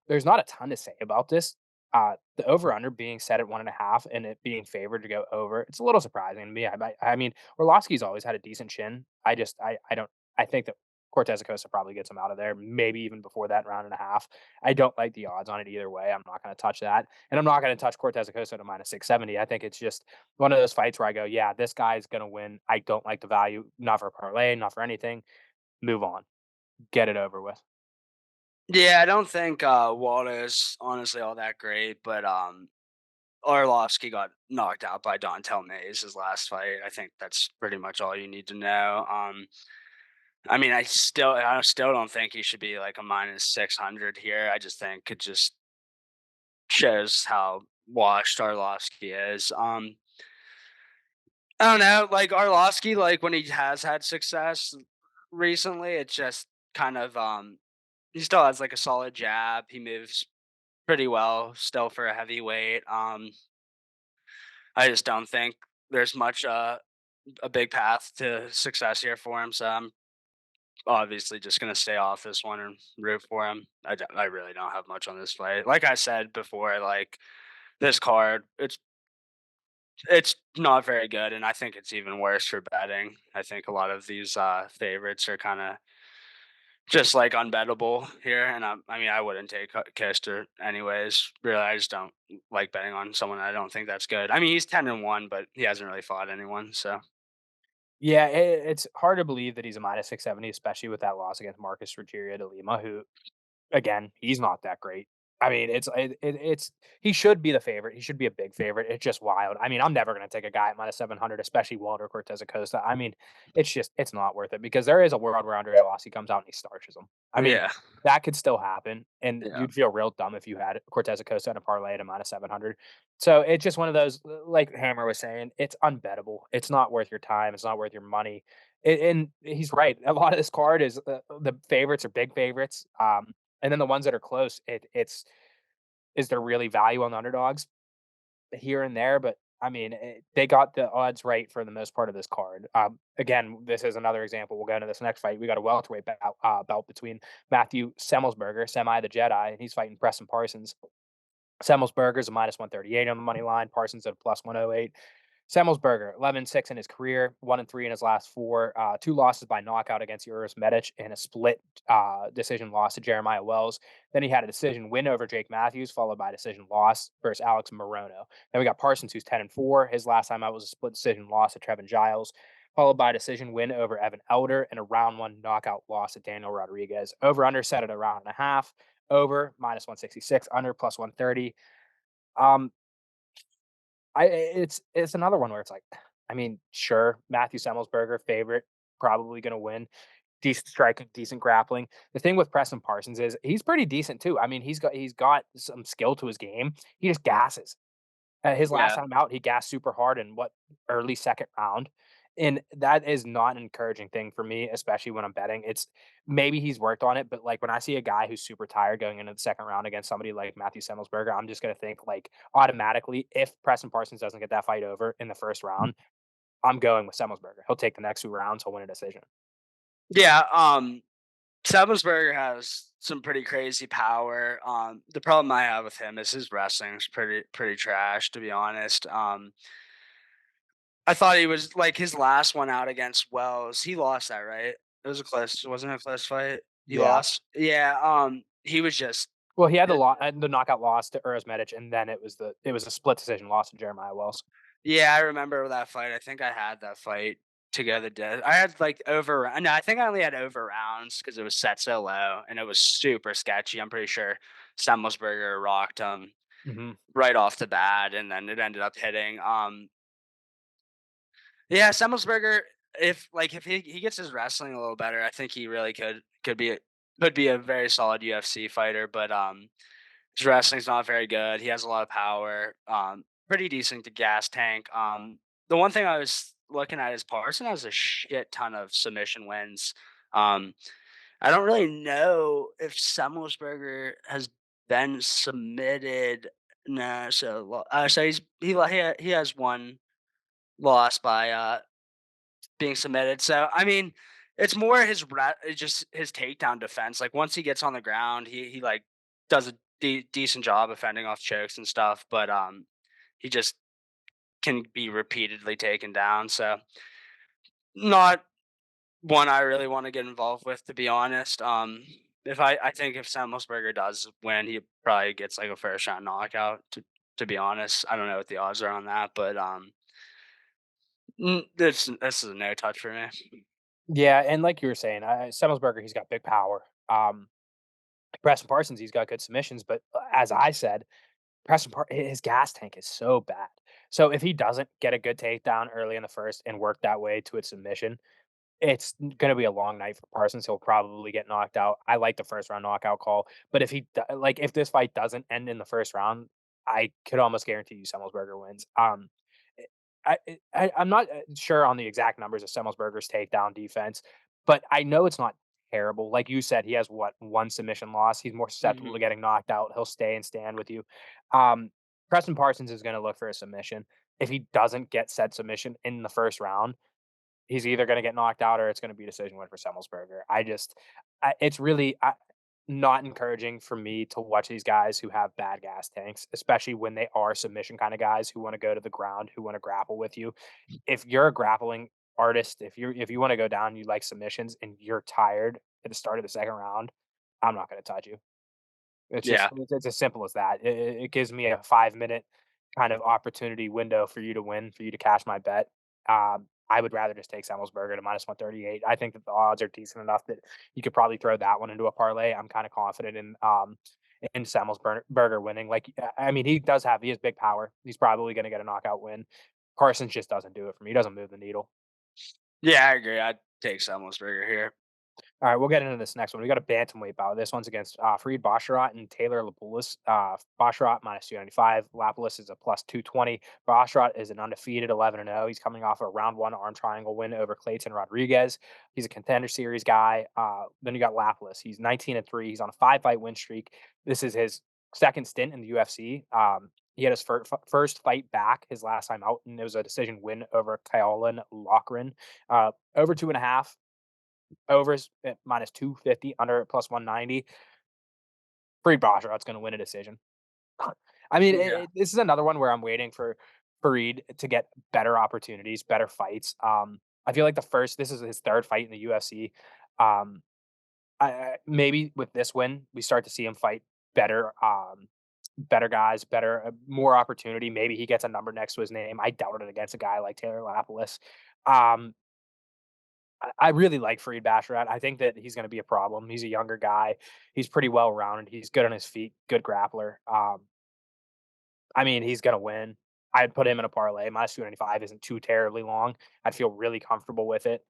there's not a ton to say about this. The over under being set at 1.5 and it being favored to go over, it's a little surprising to me. I mean, Orlovsky's always had a decent chin. I don't, I think that Cortez Acosta probably gets him out of there, maybe even before that round and a half. I don't like the odds on it either way. I'm not going to touch that. And I'm not going to touch Cortez Acosta at a minus 670. I think it's just one of those fights where I go, yeah, this guy's going to win. I don't like the value, not for parlay, not for anything. Move on, get it over with. Yeah, I don't think Waldo's honestly all that great, but Arlovsky got knocked out by Dontel Mays his last fight. I think that's pretty much all you need to know. I mean, I still don't think he should be like a minus 600 here. I just think it just shows how washed Arlovsky is. I don't know, like Arlovsky, like when he has had success recently, it's just kind of he still has like a solid jab. He moves pretty well still for a heavyweight. I just don't think there's much a big path to success here for him. So I'm obviously just gonna stay off this one and root for him. I really don't have much on this fight. Like I said before, like this card, it's not very good, and I think it's even worse for betting. I think a lot of these favorites are kind of just like unbettable here, and I mean I wouldn't take Kister anyways. Really, I just don't like betting on someone I don't think that's good. I mean he's 10-1, but he hasn't really fought anyone, so. Yeah, it's hard to believe that he's a minus 670, especially with that loss against Marcus Rogerio de Lima, who again, he's not that great. I mean, it's he should be the favorite. He should be a big favorite. It's just wild. I mean, I'm never going to take a guy at minus 700, especially Walter Cortez Acosta. I mean, it's not worth it because there is a world where Andre Arlovsky comes out and he starches him. I mean, Yeah, that could still happen, and yeah. you'd feel real dumb if you had Cortez Acosta in a parlay at a minus 700. So it's just one of those, like Hammer was saying, it's unbettable. It's not worth your time. It's not worth your money. And he's right. A lot of this card is the favorites are big favorites. And then the ones that are close, it's is there really value on the underdogs here and there, but I mean, they got the odds right for the most part of this card. Again, this is another example. We'll go into this next fight. We got a welterweight belt between Matthew Semmelsberger, Semi the Jedi, and he's fighting Preston Parsons. Semmelsberger's a minus 138 on the money line. Parsons at a plus 108. Semmelsberger, 11-6 in his career, 1-3 in his last four, two losses by knockout against Uros Medic and a split decision loss to Jeremiah Wells. Then he had a decision win over Jake Matthews, followed by a decision loss versus Alex Morono. Then we got Parsons, who's 10-4. His last time out was a split decision loss to Trevin Giles, followed by a decision win over Evan Elder and a round one knockout loss to Daniel Rodriguez. Over under set at a round and a half. Over minus 166, under plus 130. Um, it's another one where it's like, I mean, sure, Matthew Semmelsberger favorite, probably going to win. Decent striking, decent grappling. The thing with Preston Parsons is he's pretty decent too. I mean, he's got some skill to his game. He just gasses. His last Yeah. time out, he gassed super hard in early second round. And that is not an encouraging thing for me, especially when I'm betting. It's maybe he's worked on it, but like when I see a guy who's super tired going into the second round against somebody like Matthew Semmelsberger, I'm just gonna think like automatically, if Preston Parsons doesn't get that fight over in the first round, I'm going with Semmelsberger. He'll take the next two rounds, he'll win a decision. Yeah, Savensberger has some pretty crazy power. The problem I have with him is his wrestling's pretty trash, to be honest. I thought he was like his last one out against Wells. He lost that, right? It was a close, wasn't it a close fight? He Yeah. lost. Yeah. He was just. Well, he had the knockout loss to Uros Medic, and then it was a split decision loss to Jeremiah Wells. Yeah, I remember that fight. I think I had that fight together. I had like over. No, I think I only had over rounds because it was set so low and it was super sketchy. I'm pretty sure Semmelsberger rocked him Mm-hmm. right off the bat, and then it ended up hitting. Yeah, Semmelsberger. If he gets his wrestling a little better, I think he really could be a very solid UFC fighter. But his wrestling's not very good. He has a lot of power. Pretty decent to gas tank. The one thing I was looking at is Parson has a shit ton of submission wins. Um, I don't really know if Semmelsberger has been submitted. No, so he has one loss by being submitted. So I mean, it's more it's just his takedown defense. Like once he gets on the ground, he like does a decent job of fending off chokes and stuff. But he just can be repeatedly taken down. So not one I really want to get involved with, to be honest. If I think if Sam Mosberger does win, he probably gets like a first round knockout. To be honest, I don't know what the odds are on that, but this is a no touch for me. Yeah, and like you were saying, Semmelsberger, he's got big power. Preston Parsons, he's got good submissions, but as I said, his gas tank is so bad. So if he doesn't get a good takedown early in the first and work that way to a submission, it's gonna be a long night for Parsons. He'll probably get knocked out. I like the first round knockout call, but if this fight doesn't end in the first round, I could almost guarantee you Semmelsberger wins. I'm not sure on the exact numbers of Semmelsberger's takedown defense, but I know it's not terrible. Like you said, he has one submission loss. He's more susceptible to Hmm. getting knocked out. He'll stay and stand with you. Um, Preston Parsons is going to look for a submission. If he doesn't get said submission in the first round, he's either going to get knocked out or it's going to be a decision win for Semmelsberger. It's really not encouraging for me to watch these guys who have bad gas tanks, especially when they are submission kind of guys who want to go to the ground, who want to grapple with you. If you're a grappling artist, if you want to go down, you like submissions, and you're tired at the start of the second round, I'm not going to touch you. Yeah, It's as simple as that. It gives me a 5 minute kind of opportunity window for you to win, for you to cash my bet. I would rather just take Semmelsberger to minus 138. I think that the odds are decent enough that you could probably throw that one into a parlay. I'm kind of confident in Semmelsberger winning. Like I mean, he has big power. He's probably going to get a knockout win. Carson just doesn't do it for me. He doesn't move the needle. yeah, I agree. I'd take Semmelsberger here. All right, we'll get into this next one. We got a bantamweight bout. This one's against Fareed Basharat and Taylor Lapoulis. Basharat minus 295. Lapoulis is a plus 220. Basharat is an undefeated 11-0. He's coming off a round one arm triangle win over Clayton Rodriguez. He's a contender series guy. Then you got Lapoulis. He's 19-3. He's on a 5-fight win streak. This is his second stint in the UFC. He had his first fight back his last time out, and it was a decision win over Kyle Lochran. Over 2.5, overs at -250, under at +190. Fareed Basharat's going to win a decision. I mean, Yeah. this is another one where I'm waiting for Fareed to get better opportunities, better fights. I feel like this is his third fight in the UFC. Um, maybe with this win, we start to see him fight better, better guys, better, more opportunity. Maybe he gets a number next to his name. I doubt it against a guy like Taylor Lapilus. Um, I really like Fareed Basharat. I think that he's going to be a problem. He's a younger guy. He's pretty well rounded. He's good on his feet. Good grappler. I mean, he's going to win. I'd put him in a parlay. -295 isn't too terribly long. I'd feel really comfortable with it.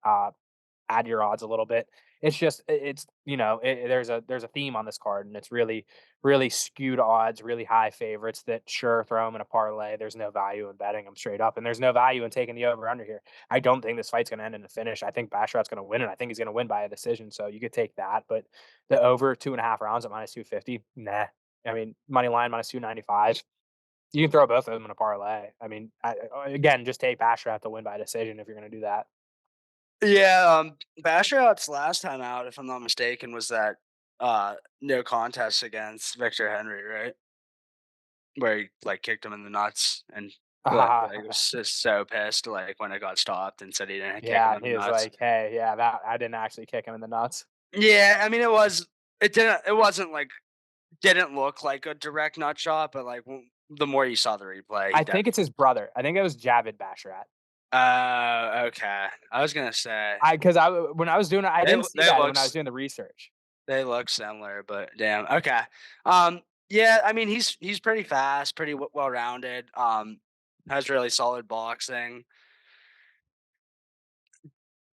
Add your odds a little bit. It's just it's there's a theme on this card, and it's really skewed odds, really high favorites that sure throw them in a parlay. There's no value in betting them straight up, and there's no value in taking the over under here. I don't think this fight's going to end in a finish. I think Basharat's going to win, and I think he's going to win by a decision. So you could take that, but the over 2.5 rounds at -250, nah. I mean, money line -295. You can throw both of them in a parlay. I mean, again, just take Basharat to win by decision if you're going to do that. Yeah, Basharat's last time out, if I'm not mistaken, was that no contest against Victor Henry, right? Where he like kicked him in the nuts and like was just so pissed like when it got stopped and said he didn't kick him Yeah, in the he was nuts. like, "Hey, yeah, that I didn't actually kick him in the nuts." Yeah, I mean it wasn't like didn't look like a direct nut shot, but like the more you saw the replay, he I think it's definitely. his brother. I think it was Javid Basharat. Okay. I was gonna say Because when I was doing it, I didn't see they that when I was looks doing the research. they look similar, but damn. Okay. Yeah, I mean he's pretty fast, pretty well rounded. Has really solid boxing.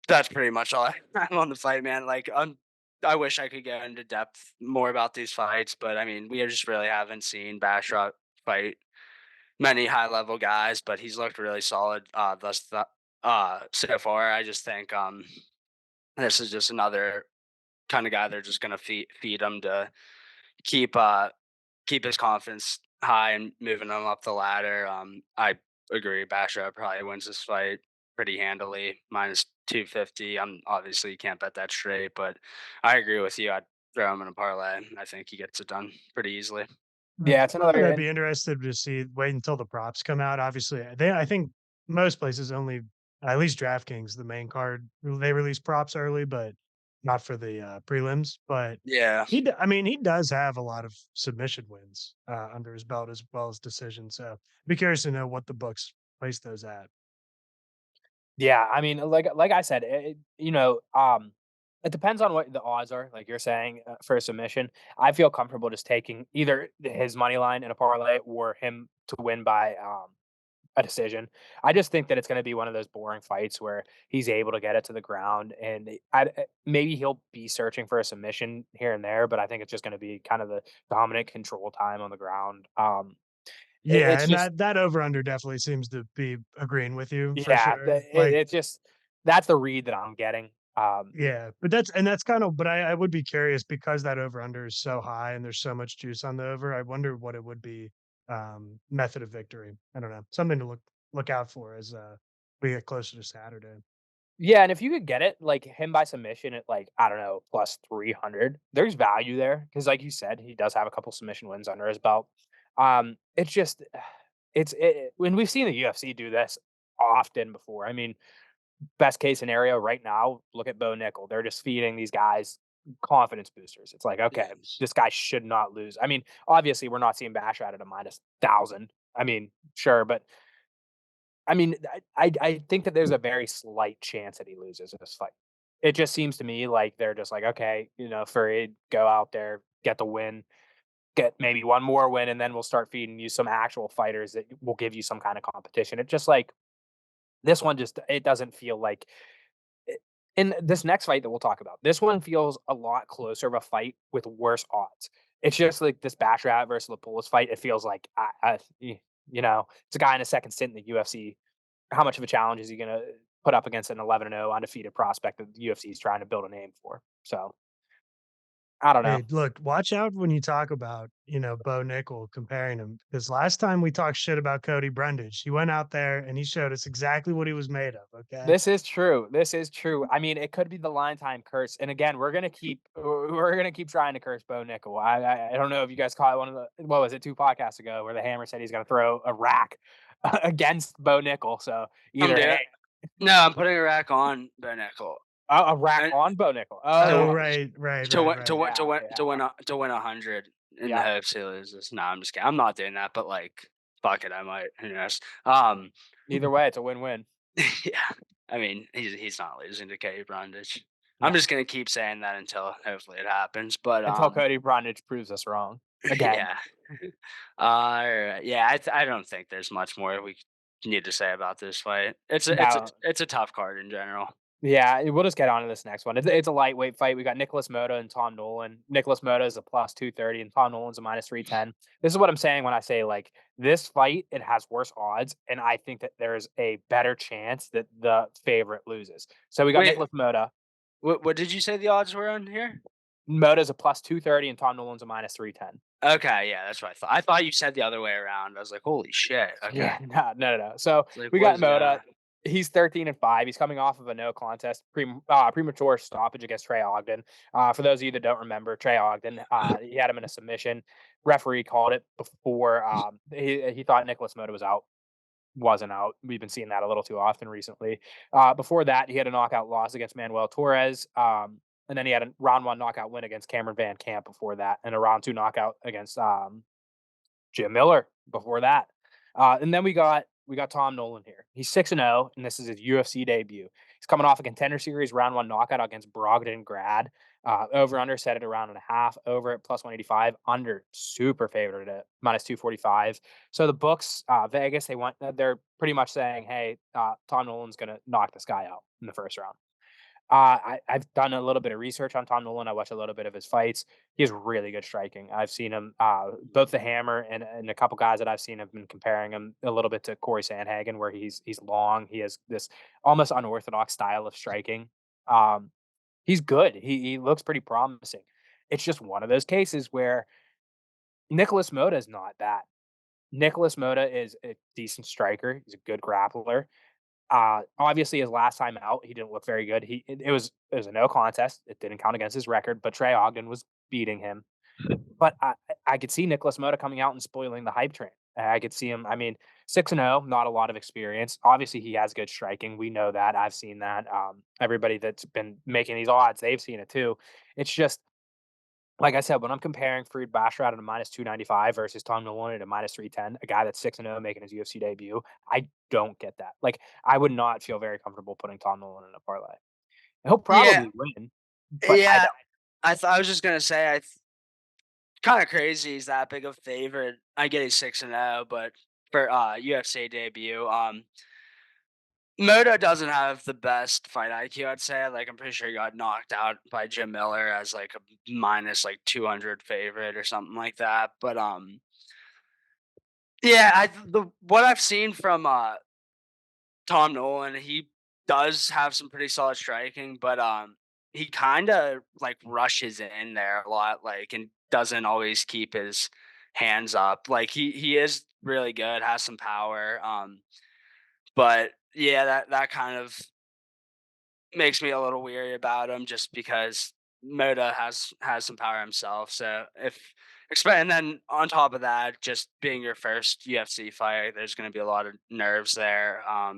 That's pretty much all I have on the fight, man. Like, I wish I could get into depth more about these fights, but I mean, we just really haven't seen Basharat fight many high level guys, but he's looked really solid so far. I just think this is just another kind of guy they're just gonna feed him to keep keep his confidence high and moving him up the ladder. I agree. Basha probably wins this fight pretty handily, -250. I'm obviously you can't bet that straight, but I agree with you. I'd throw him in a parlay. I think he gets it done pretty easily. Yeah, it's another I'd be interested to see wait until the props come out. Obviously, I think most places only at least DraftKings, the main card, they release props early, but not for the prelims. But Yeah. I mean, he does have a lot of submission wins under his belt as well as decisions. So, be curious to know what the books place those at. Yeah, I mean, like I said, it depends on what the odds are, like you're saying, for a submission. I feel comfortable just taking either his money line in a parlay or him to win by, a decision. I just think that it's gonna be one of those boring fights where he's able to get it to the ground, and maybe he'll be searching for a submission here and there, but I think it's just gonna be kind of the dominant control time on the ground. Yeah, It's and just that over under definitely seems to be agreeing with you for yeah, sure. Like it's just that's the read that I'm getting. yeah, but that's kind of but I would be curious because that over under is so high and there's so much juice on the over. I wonder what it would be method of victory. I don't know. Something to look out for as we get closer to Saturday. Yeah, and if you could get it, like, him by submission at, like, I don't know, plus 300, there's value there because, like you said, he does have a couple submission wins under his belt. It's just when we've seen the UFC do this often before. I mean, best case scenario right now, look at Bo Nickel. They're just feeding these guys confidence boosters. It's like, Yeah. okay, this guy should not lose. I mean, obviously, we're not seeing Basharat at a -1,000. I mean, sure, but I mean, I think that there's a very slight chance that he loses this fight. It just seems to me like they're just like, okay, Fareed, go out there, get the win, get maybe one more win, and then we'll start feeding you some actual fighters that will give you some kind of competition. It just like this one just it doesn't feel like it, in this next fight that we'll talk about. This one feels a lot closer of a fight with worse odds. It's just like this Basharat versus Lapulus fight. It feels like it's a guy in a second stint in the UFC. How much of a challenge is he gonna put up against an 11-0 undefeated prospect that the UFC is trying to build a name for? So I don't know. Hey, look, watch out when you talk about, Bo Nickel comparing him, because last time we talked shit about Cody Brundage, he went out there and he showed us exactly what he was made of, okay? This is true. This is true. I mean, it could be the LineTime curse. And again, we're gonna keep trying to curse Bo Nickel. I don't know if you guys caught one of the what was it 2 podcasts ago where the Hammer said he's gonna throw a rack against Bo Nickel. So I'm either doing. No, I'm putting a rack on Bare Nickel. a rack on Bo Nickel. Oh, Oh, right, right, To right, win to right. win to win yeah, to win to win 100 in the yeah. hopes he loses. No, I'm just kidding. I'm not doing that, but like, fuck it, I might. Who knows? Either way, it's a win-win Yeah. I mean, he's not losing to Kape Brundage. I'm no. just gonna keep saying that until hopefully it happens. But Until Cody Brundage proves us wrong again. yeah. Yeah. I don't think there's much more we need to say about this fight. No, It's a tough card in general. yeah, we'll just get on to this next one. It's a lightweight fight. We got Nicholas Motta and Tom Nolan. Nicholas Motta is a plus 230 and Tom Nolan's a minus 310. This is what I'm saying when I say like this fight, it has worse odds, and I think that there's a better chance that the favorite loses. So we got Wait, Nicholas Motta. what did you say the odds were on here? Motta's a plus 230 and Tom Nolan's a minus 310. Okay, yeah, that's what I thought. I thought you said the other way around. I was like, holy shit. Okay. Yeah, no. So It's like, we what got is going Motta. on? He's 13-5. He's coming off of a no contest, premature stoppage against Trey Ogden. For those of you that don't remember, Trey Ogden, he had him in a submission. Referee called it before. He thought Nicholas Motta was out. Wasn't out. We've been seeing that a little too often recently. Before that, he had a knockout loss against Manuel Torres. And then he had a round 1 knockout win against Cameron Van Camp before that, and a round 2 knockout against Jim Miller before that. And then we got Tom Nolan here. He's 6-0, and this is his UFC debut. He's coming off a contender series round 1 knockout against Brogdon Grad. Over under set at around and a half, over at plus 185, under super favorite at minus 245. So the books, Vegas, they're pretty much saying, hey, Tom Nolan's gonna knock this guy out in the first round. I've done a little bit of research on Tom Nolan. I watched a little bit of his fights. He has really good striking. I've seen him, both the Hammer and a couple guys that I've seen have been comparing him a little bit to Corey Sandhagen, where he's long. He has this almost unorthodox style of striking. Um, he's good. He looks pretty promising. It's just one of those cases where Nicholas Motta is not that. Nicholas Motta is a decent striker. He's a good grappler. Obviously, his last time out, he didn't look very good. It was a no contest. It didn't count against his record, but Trey Ogden was beating him. But I could see Nicholas Motta coming out and spoiling the hype train. I could see him. I mean, 6-0, not a lot of experience. Obviously, he has good striking. We know that. I've seen that. Everybody that's been making these odds, they've seen it too. It's just like I said, when I'm comparing Fareed Basharat at a minus 295 versus Tom Nolan at a minus 310, a guy that's 6-0 making his UFC debut, I don't get that. Like, I would not feel very comfortable putting Tom Nolan in a parlay. He'll Yeah, probably win, but I yeah. don't. I was just gonna say kind of crazy he's that big of a favorite. I get he's 6-0, but for UFC debut, Moto doesn't have the best fight IQ, I'd say. Like, I'm pretty sure he got knocked out by Jim Miller as like a minus like 200 favorite or something like that. But yeah, the what I've seen from Tom Nolan, he does have some pretty solid striking, but he kind of like rushes in there a lot, like, and doesn't always keep his hands up. Like, he is really good, has some power. But yeah, that kind of makes me a little weary about him just because Moda has some power himself. So if and then on top of that, just being your first UFC fight, there's going to be a lot of nerves there. I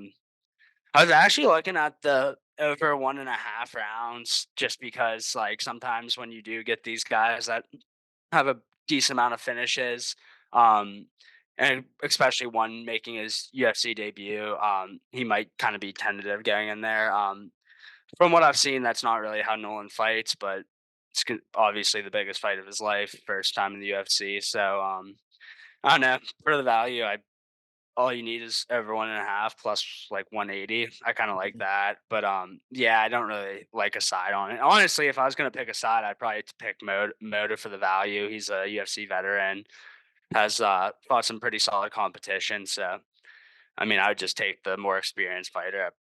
was actually looking at the over 1.5 rounds just because, like, sometimes when you do get these guys that have a decent amount of finishes, um, and especially one making his UFC debut, he might kind of be tentative going in there. From what I've seen, that's not really how Nolan fights, but it's obviously the biggest fight of his life, first time in the UFC. So I don't know. For the value, I all you need is over 1.5 plus like 180. I kind of like that, but yeah, I don't really like a side on it. Honestly, if I was gonna pick a side, I'd probably pick Moda for the value. He's a UFC veteran, has fought some pretty solid competition. So I mean, I would just take the more experienced fighter at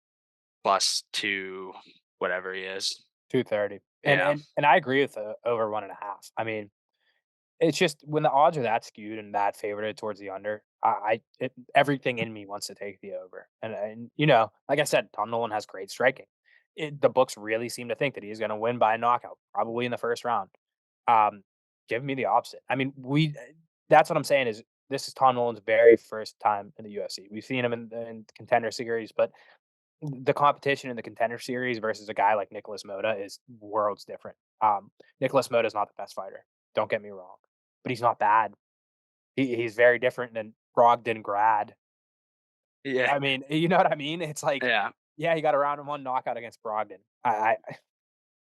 plus two, whatever he is. 230. And Yeah. I agree with the over 1.5. I mean, it's just when the odds are that skewed and that favored towards the under, everything in me wants to take the over. And like I said, Tom Nolan has great striking. The books really seem to think that he's going to win by a knockout, probably in the first round. Um, Give me the opposite. I mean, that's what I'm saying is this is Tom Nolan's very first time in the UFC. We've seen him in contender series, but the competition in the contender series versus a guy like Nicholas Moda is worlds different. Nicholas Moda is not the best fighter. Don't get me wrong, but he's not bad. He's very different than Brogdon Grad. Yeah. I mean, you know what I mean? It's like, Yeah. yeah, he got a round and one knockout against Brogdon.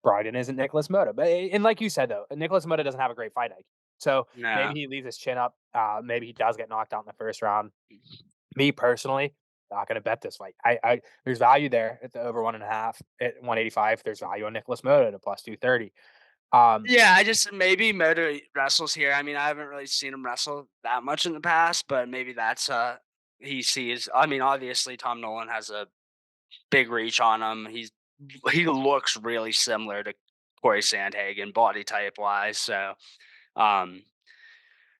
Brogdon isn't Nicholas Moda, but and like you said though, Nicholas Moda doesn't have a great fight IQ. So maybe No. he leaves his chin up. Maybe he does get knocked out in the first round. Me personally, not going to bet this fight. There's value there at the over 1.5 at 185. There's value on Nicholas Moda at a plus 230. Um, Yeah, I just maybe Moto wrestles here. I mean, I haven't really seen him wrestle that much in the past, but maybe that's he sees. I mean, obviously Tom Nolan has a big reach on him. He looks really similar to Corey Sandhagen body type wise. So um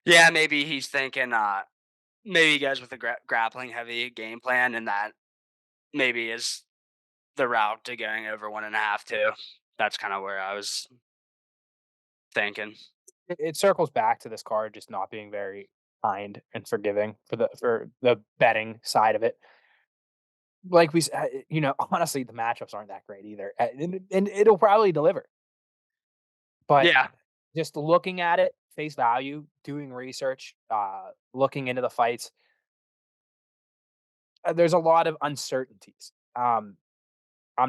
yeah, maybe he's thinking maybe he goes with a grappling heavy game plan, and that maybe is the route to going over 1.5 too. That's kind of where I was thinking. it circles back to this card just not being very kind and forgiving for the betting side of it. Like honestly, the matchups aren't that great either, and it'll probably deliver. But Yeah. just looking at it, face value, doing research, looking into the fights, there's a lot of uncertainties. I'm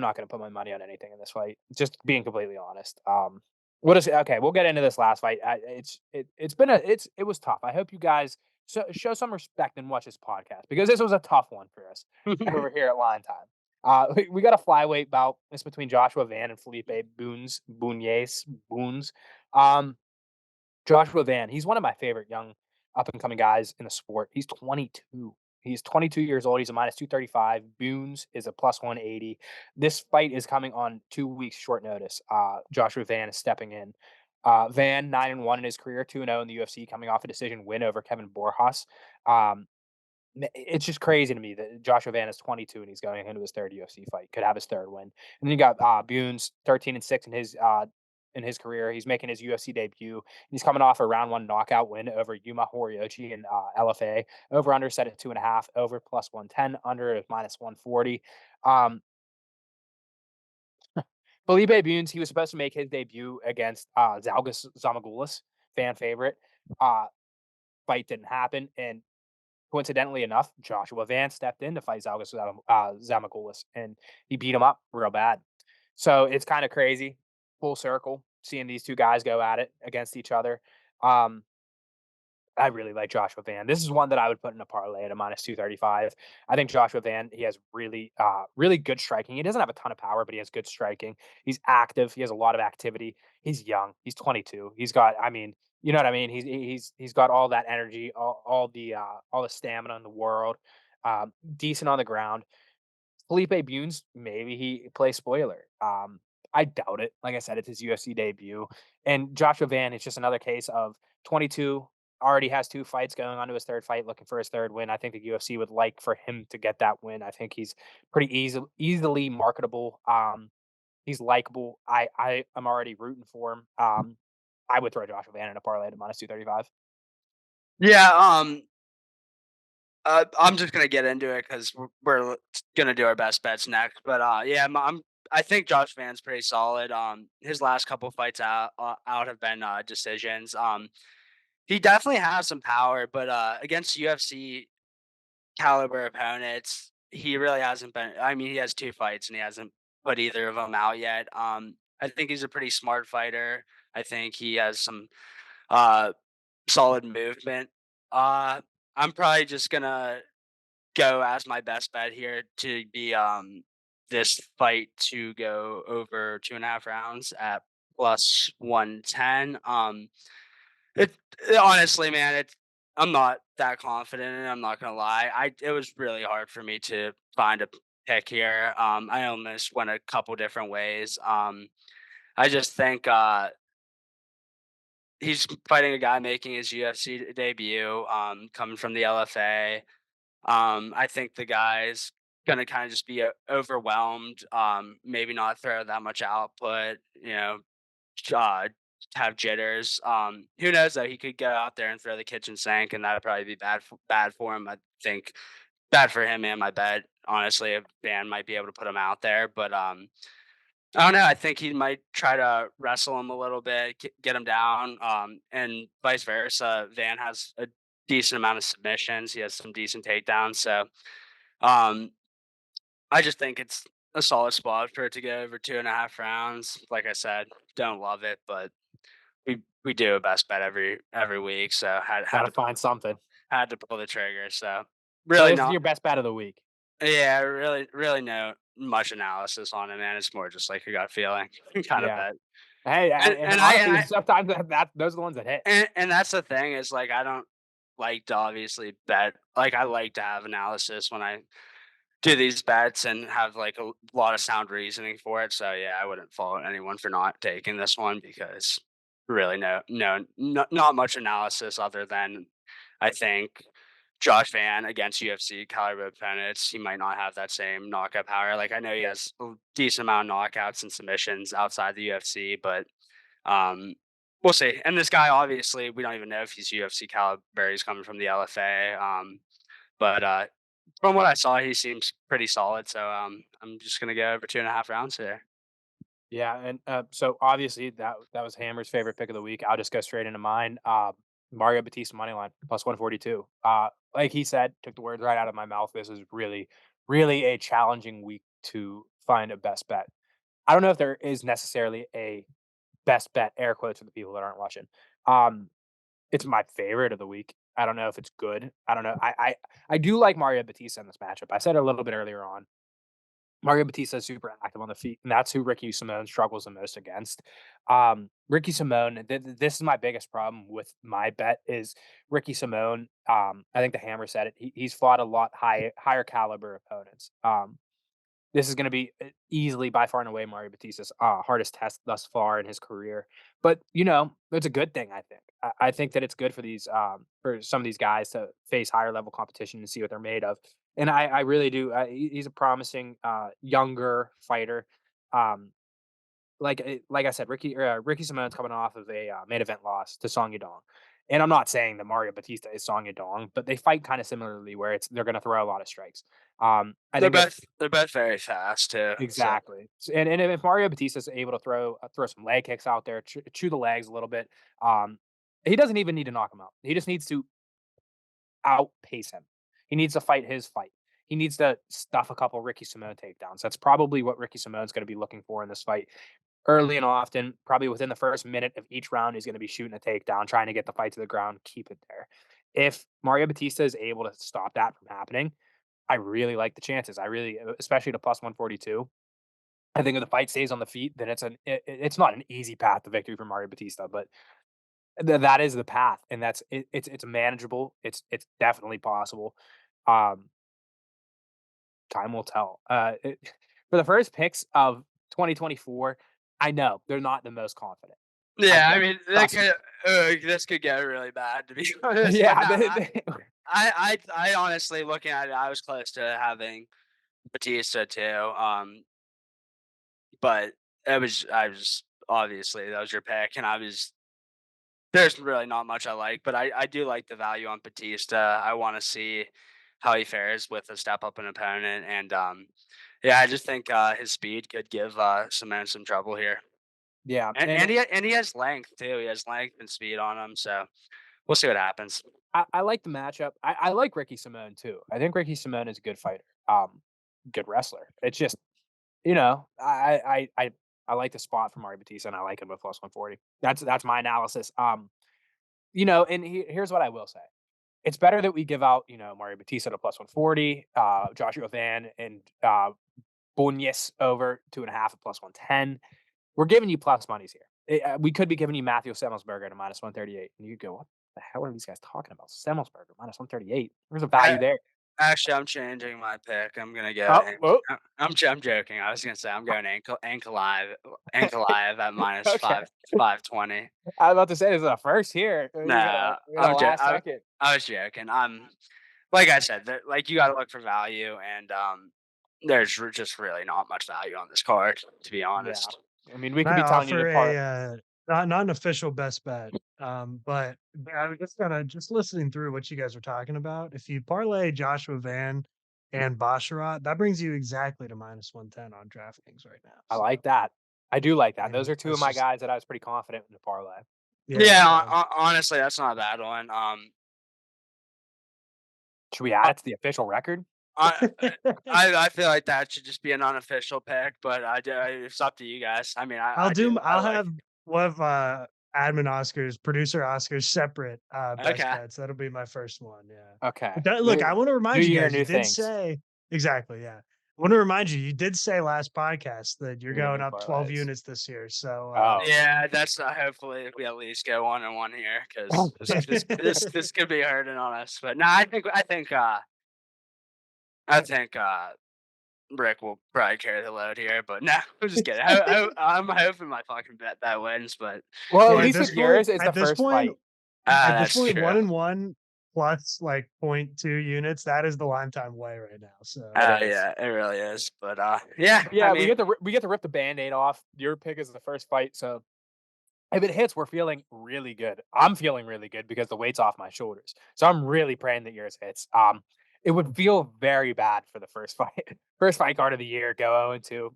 not going to put my money on anything in this fight. Just being completely honest. What is okay? We'll get into this last fight. It was tough. I hope you guys show some respect and watch this podcast because this was a tough one for us over here at Line Time. We got a flyweight bout. It's between Joshua Van and Felipe Boons. Um, Joshua Van, he's one of my favorite young up and coming guys in the sport. He's 22. He's 22 years old. He's a minus 235. Boons is a plus 180. This fight is coming on 2 weeks short notice. Joshua Van is stepping in. Van 9-1 in his career, 2-0 in the UFC, coming off a decision win over Kevin Borjas. Um, it's just crazy to me that Joshua Van is 22 and he's going into his third UFC fight. Could have his third win. And then you got Boons 13-6 in his career. He's making his UFC debut. He's coming off a round one knockout win over Yuma Horiochi and LFA. Over under set at 2.5. Over plus 110. Under is minus 140. Um, Felipe Boons, he was supposed to make his debut against Zalgas Zamagoulas, fan favorite. Fight didn't happen, and coincidentally enough, Joshua Van stepped in to fight Zamagoulas, and he beat him up real bad. So it's kind of crazy, full circle, seeing these two guys go at it against each other. Um, I really like Joshua Van. This is one that I would put in a parlay at a minus 235. I think Joshua Van, he has really good striking. He doesn't have a ton of power, but he has good striking. He's active. He has a lot of activity. He's young. He's 22. He's got, I mean, you know what I mean? He's got all that energy, all the stamina in the world. Decent on the ground. Felipe Bunes, maybe he plays spoiler. I doubt it. Like I said, it's his UFC debut. And Joshua Van is just another case of 22, already has 2 fights going on to his third fight, looking for his third win. I think the UFC would like for him to get that win. I think he's pretty easily marketable. He's likable. I am already rooting for him. I would throw Joshua Van in a parlay to minus 235. Yeah. I'm just gonna get into it because we're gonna do our best bets next. But yeah, I think Josh Van's pretty solid. His last couple fights out have been decisions. He definitely has some power, but against UFC caliber opponents, he really hasn't been. I mean, he has 2 fights and he hasn't put either of them out yet. I think he's a pretty smart fighter. I think he has some uh solid movement. Uh, I'm probably just gonna go as my best bet here to be this fight to go over 2.5 rounds at plus 110. It, honestly, man, I'm not that confident, and I'm not gonna lie. It was really hard for me to find a pick here. I almost went a couple different ways. I just think he's fighting a guy making his UFC debut, coming from the LFA. I think the guy's gonna kind of just be overwhelmed. Maybe not throw that much output. Uh, have jitters. Who knows though? He could go out there and throw the kitchen sink, and that'd probably be bad for him. I think bad for him and my bet. Honestly, a Van might be able to put him out there, but I don't know. I think he might try to wrestle him a little bit, get him down, and vice versa. Van has a decent amount of submissions. He has some decent takedowns. So um, I just think it's a solid spot for it to go over 2.5 rounds. Like I said, don't love it, but we do a best bet every week. So Gotta find something. had to pull the trigger. So So really this is not. your best bet of the week. Yeah, really no much analysis on it, man. It's more just like a gut feeling kind of Yeah. bet. Hey, And and and I and honestly, I sometimes those are the ones that hit. and that's the thing is like I don't like to obviously bet. Like I like to have analysis when I do these bets and have like a lot of sound reasoning for it. So yeah, I wouldn't fault anyone for not taking this one because really not much analysis other than I think Josh Van against UFC caliber opponents, he might not have that same knockout power. Like I know he has a decent amount of knockouts and submissions outside the UFC, but um, we'll see. And this guy, obviously, we don't even know if he's UFC caliber. He's coming from the LFA. But from what I saw, he seems pretty solid. So I'm just gonna go over 2.5 rounds here. Yeah, and so obviously that was Hammer's favorite pick of the week. I'll just go straight into mine. Mario Batista money line plus 142. Like he said, took the words right out of my mouth. This is really a challenging week to find a best bet. I don't know if there is necessarily a best bet, air quotes for the people that aren't watching. Um, it's my favorite of the week. I don't know if it's good. I don't know. I do like Mario Batista in this matchup. I said it a little bit earlier on. Mario Batista is super active on the feet, and that's who Ricky Simone struggles the most against. Ricky Simone, this is my biggest problem with my bet is Ricky Simone. I think the Hammer said it. He's fought a lot higher caliber opponents. This is going to be easily by far and away Mario Batista's hardest test thus far in his career. But it's a good thing. I think. I think that it's good for these for some of these guys to face higher level competition and see what they're made of. And I really do. He's a promising younger fighter. Um, like I said, Ricky Simone's coming off of a main event loss to Song Yadong. And I'm not saying that Mario Batista is Song Yadong, but they fight kind of similarly where they're going to throw a lot of strikes. I They're think that both they're both very fast too. So exactly. And if Mario Batista is able to throw some leg kicks out there, chew the legs a little bit, he doesn't even need to knock him out. He just needs to outpace him. He needs to fight his fight. He needs to stuff a couple Ricky Simone takedowns. That's probably what Ricky Simone's going to be looking for in this fight. Early and often, probably within the first minute of each round, he's going to be shooting a takedown, trying to get the fight to the ground, keep it there. If Mario Batista is able to stop that from happening, I really like the chances. I really, especially to plus 142. I think if the fight stays on the feet, then it's not an easy path to victory for Mario Batista, but that is the path, and it's manageable. It's definitely possible. Um, Time will tell. For the first picks of 2024, I know they're not the most confident. I yeah, I get it. mean Trust me. this could get really bad to be honest. But Yeah, no, I honestly looking at it, I was close to having Batista too. But I was obviously that was your pick, and I was there's really not much I like, but I do like the value on Batista. I want to see how he fares with a step up an opponent, and yeah, I just think his speed could give Simone some trouble here, yeah, and he has length too. He has length and speed on him, so we'll see what happens. I like the matchup. I like Ricky Simone too. I think Ricky Simone is a good fighter, good wrestler. It's just I like the spot for Mario Batista, and I like him with plus 140. That's my analysis. And here's what I will say. It's better that we give out, Mario Batista to plus 140, Joshua Van and Bunyas over 2.5 at plus 110. We're giving you plus monies here. We could be giving you Matheus Semmelsberger to minus 138. And you go, what the hell are these guys talking about? Semmelsberger minus 138. There's a value I there. Actually, I'm changing my pick. I'm gonna go. Oh, I'm joking. I was gonna say I'm going Ankalaev at minus okay. 520. I was about to say this is a first here. No, We got a last second. I was joking. Like I said, like you got to look for value, and there's just really not much value on this card, to be Yeah. honest. I mean, we Can could I be telling you to offer part. a not an official best bet, but I was just listening through what you guys were talking about. If you parlay Joshua Van and Basharat, that brings you exactly to minus 110 on DraftKings right now. I So, like that. I do like I that. Those mean, are two of that's my just guys that I was pretty confident in the parlay. yeah. Yeah, So honestly, that's not a bad one. Should we add it to the official record? I I feel like that should just be an unofficial pick, but it's up to you guys. I mean, I'll I do. do. I I'll like. have one of admin Oscars, producer Oscars, separate best Okay. bets. That'll be my first one. Yeah. Okay. Look, I want to New remind you year, guys. You new did things. say exactly. Yeah. I want to remind you. You did say last podcast that you're You're gonna going do up 12 parlays. units this year. So Oh. Yeah, that's hopefully we at least go 1-1 here because this could be hurting on us. But no, I think Rick will probably carry the load here. But no, I'm just kidding. I'm hoping my fucking bet that wins. But Well, at well, least with yours, it's the at this first point, fight. that's 1-1 plus like 0.2 units. That is the LineTime way right now. So It is. Yeah, it really is. But yeah, Yeah, I we mean, get to rip the Band-Aid off. Your pick is the first fight, so if it hits, we're feeling really good. I'm feeling really good because the weight's off my shoulders. So I'm really praying that yours hits. It would feel very bad for the first fight, first fight card of the year, go 0-2.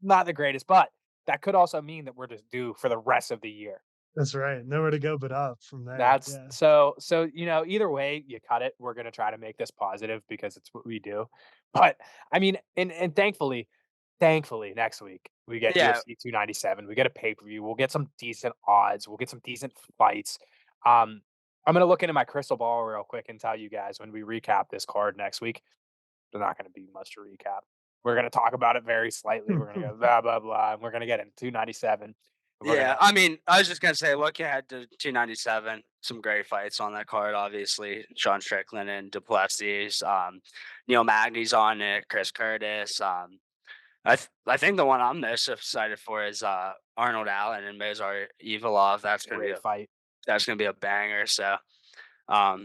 Not the greatest, but that could also mean that we're just due for the rest of the year. that's right. Nowhere to go but up from there. That's Yeah. so either way you cut it, we're gonna try to make this positive because it's what we do. But I mean, and thankfully next week we get yeah, UFC 297. We get a pay-per-view. We'll get some decent odds. We'll get some decent fights. Um, I'm gonna look into my crystal ball real quick and tell you guys when we recap this card next week. There's not gonna be much to recap. We're gonna talk about it very slightly. We're gonna go blah blah blah. And we're gonna get into 297. We're yeah. gonna I mean, I was just gonna say, look ahead to 297. Some great fights on that card, obviously. Sean Strickland and Duplessis. Neil Magny's on it. Chris Curtis. I think the one I'm most excited for is Arnold Allen and Mozart Evilov. great fight. That's gonna be a banger. So a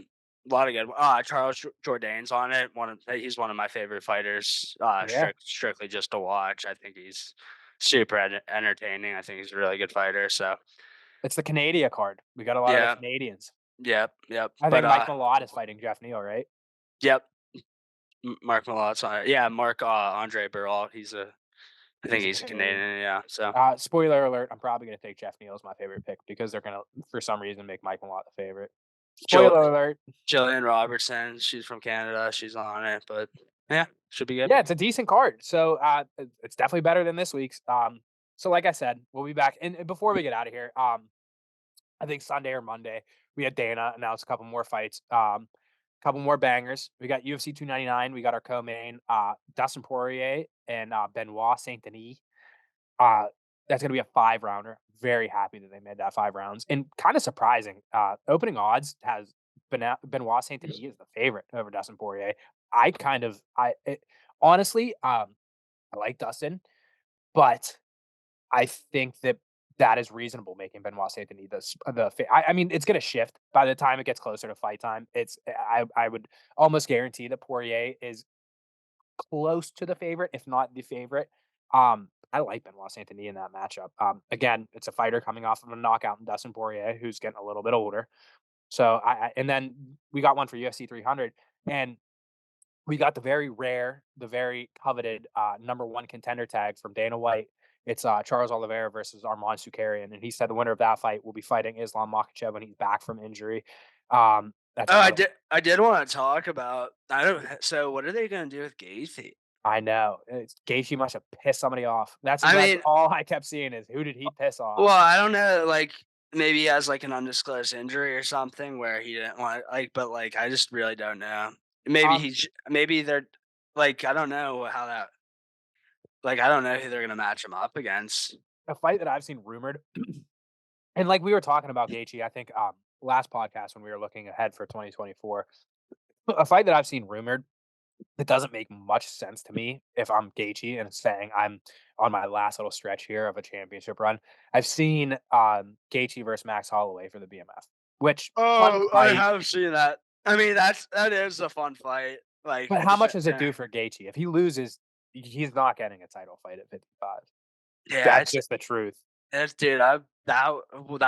lot of good. Charles Jourdain's on it. He's one of my favorite fighters. Yeah. Strictly just to watch. I think he's super entertaining. I think he's a really good fighter. So It's the Canada card. We got a lot of yeah, the Canadians. yep. I But think Mike Malott is fighting Jeff Neal, right? yep. Mark Malot's on it. Yeah, Mark Andre Barral. I think he's a Canadian. Yeah. So Spoiler alert, I'm probably gonna take Jeff Neal as my favorite pick because they're gonna, for some reason, make Mike Malott the favorite. Jill, Spoiler alert. Jillian Robertson. She's from Canada. She's on it. But yeah, should be good. Yeah, it's a decent card. So it's definitely better than this week's. So like I said, we'll be back. And before we get out of here, I think Sunday or Monday, we had Dana announce a couple more fights. Couple more bangers. We got UFC 299. We got our co-main, Dustin Poirier and Benoit Saint Denis. That's gonna be a 5-rounder. Very happy that they made that 5 rounds. And kind of surprising. Opening odds has Benoit Saint Denis is the favorite over Dustin Poirier. Honestly, I like Dustin, but I think that is reasonable making Benoit Saint Denis I mean, it's gonna shift by the time it gets closer to fight time. I would almost guarantee that Poirier is close to the favorite, if not the favorite. I like Benoit Saint Denis in that matchup. Again, it's a fighter coming off of a knockout in Dustin Poirier, who's getting a little bit older. So and then we got one for UFC 300, and we got the very rare, the very coveted #1 contender tag from Dana White. It's Charles Oliveira versus Arman Sukarian, and he said the winner of that fight will be fighting Islam Makhachev when he's back from injury. That's Oh, another. I did want to talk about. I don't. So, what are they going to do with Gaethje? I know. Gaethje must have pissed somebody off. That's I mean, all I kept seeing is who did he piss off? well, I don't know. Like, maybe he has like an undisclosed injury or something where he didn't want. Like, but like, I just really don't know. Um, Maybe they're like, I don't know how that. Like, I don't know who they're going to match him up against. a fight that I've seen rumored, and like we were talking about Gaethje, I think last podcast when we were looking ahead for 2024, a fight that I've seen rumored, it doesn't make much sense to me if I'm Gaethje and saying I'm on my last little stretch here of a championship run. I've seen Gaethje versus Max Holloway for the BMF, which fun Oh, I fight. have seen that. I mean, that is a fun fight. Like, But how much does it yeah, do for Gaethje? If he loses, he's not getting a title fight at 55. yeah, That's just the truth. dude. That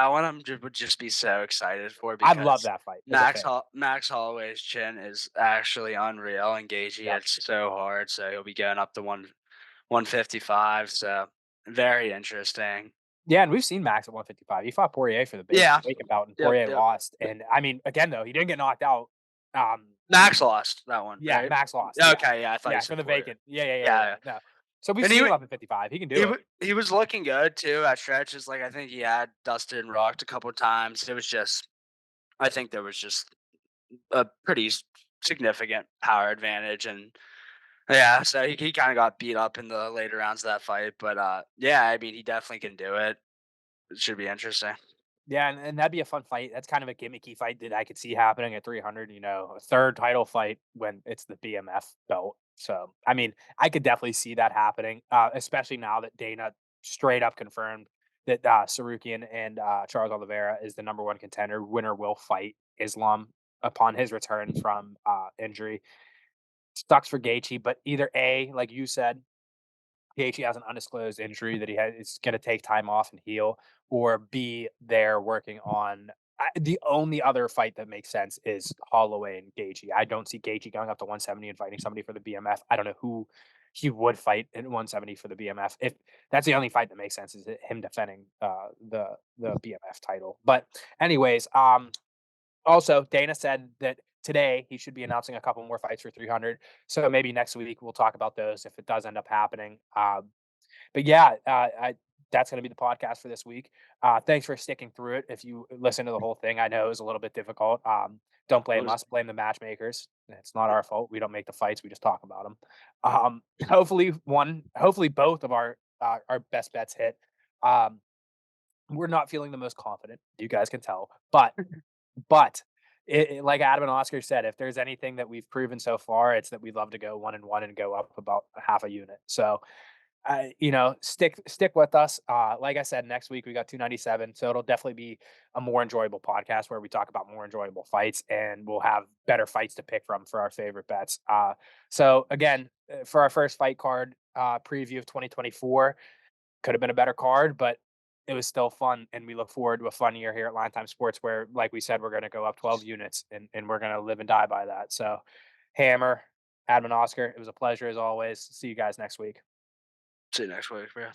one would just be so excited for I'd love because that fight as a fan. Max Holloway's chin is actually unreal, and Gaethje Yeah. it's so hard. So he'll be going up to 155. So very interesting. Yeah, and we've seen Max at 155. He fought Poirier for the Yeah. vacant bout, and Yep. Poirier Yep. lost. And I mean, again though, he didn't get knocked out. Max lost that one, Yeah, right? Max lost. Yeah, Okay. Yeah, I thought you yeah, for said the Poirier. vacant. Yeah. Yeah. No, so we've And seen him up at 55. He can do it. he was looking good too at stretches. Like I think he had dusted and rocked a couple times. It was just I think there was just a pretty significant power advantage, and yeah, so he kind of got beat up in the later rounds of that fight. But yeah, I mean he definitely can do it. It should be interesting. Yeah, and that'd be a fun fight. That's kind of a gimmicky fight that I could see happening at 300. A third title fight when it's the BMF belt. So I mean, I could definitely see that happening, especially now that Dana straight up confirmed that Sarukian and Charles Oliveira is the number one contender. Winner will fight Islam upon his return from injury. Sucks for Gaethje, but either A, like you said, Gaethje has an undisclosed injury that he has is going to take time off and heal, or B, they're working on. The only other fight that makes sense is Holloway and Gaethje. I don't see Gaethje going up to 170 and fighting somebody for the BMF. I don't know who he would fight at 170 for the BMF. If that's the only fight that makes sense, is him defending the BMF title. But anyways, also, Dana said that today he should be announcing a couple more fights for 300. So maybe next week we'll talk about those if it does end up happening. But yeah, that's going to be the podcast for this week. Thanks for sticking through it. If you listen to the whole thing, I know it was a little bit difficult. Don't It blame was us, blame the matchmakers. It's not our fault. We don't make the fights. We just talk about them. Hopefully both of our best bets hit. Um, we're not feeling the most confident. You guys can tell, but like Adam and Oscar said, if there's anything that we've proven so far, it's that we love to go 1-1 and go up about a half a unit. So, stick with us. Like I said, next week we got 297, so it'll definitely be a more enjoyable podcast where we talk about more enjoyable fights, and we'll have better fights to pick from for our favorite bets. So again, for our first fight card preview of 2024, could have been a better card, but it was still fun, and we look forward to a fun year here at LineTime Sports where, like we said, we're gonna go up 12 units, and we're gonna live and die by that. So, Hammer, Adam, and Oscar, it was a pleasure as always. See you guys next week. see you next week, bro.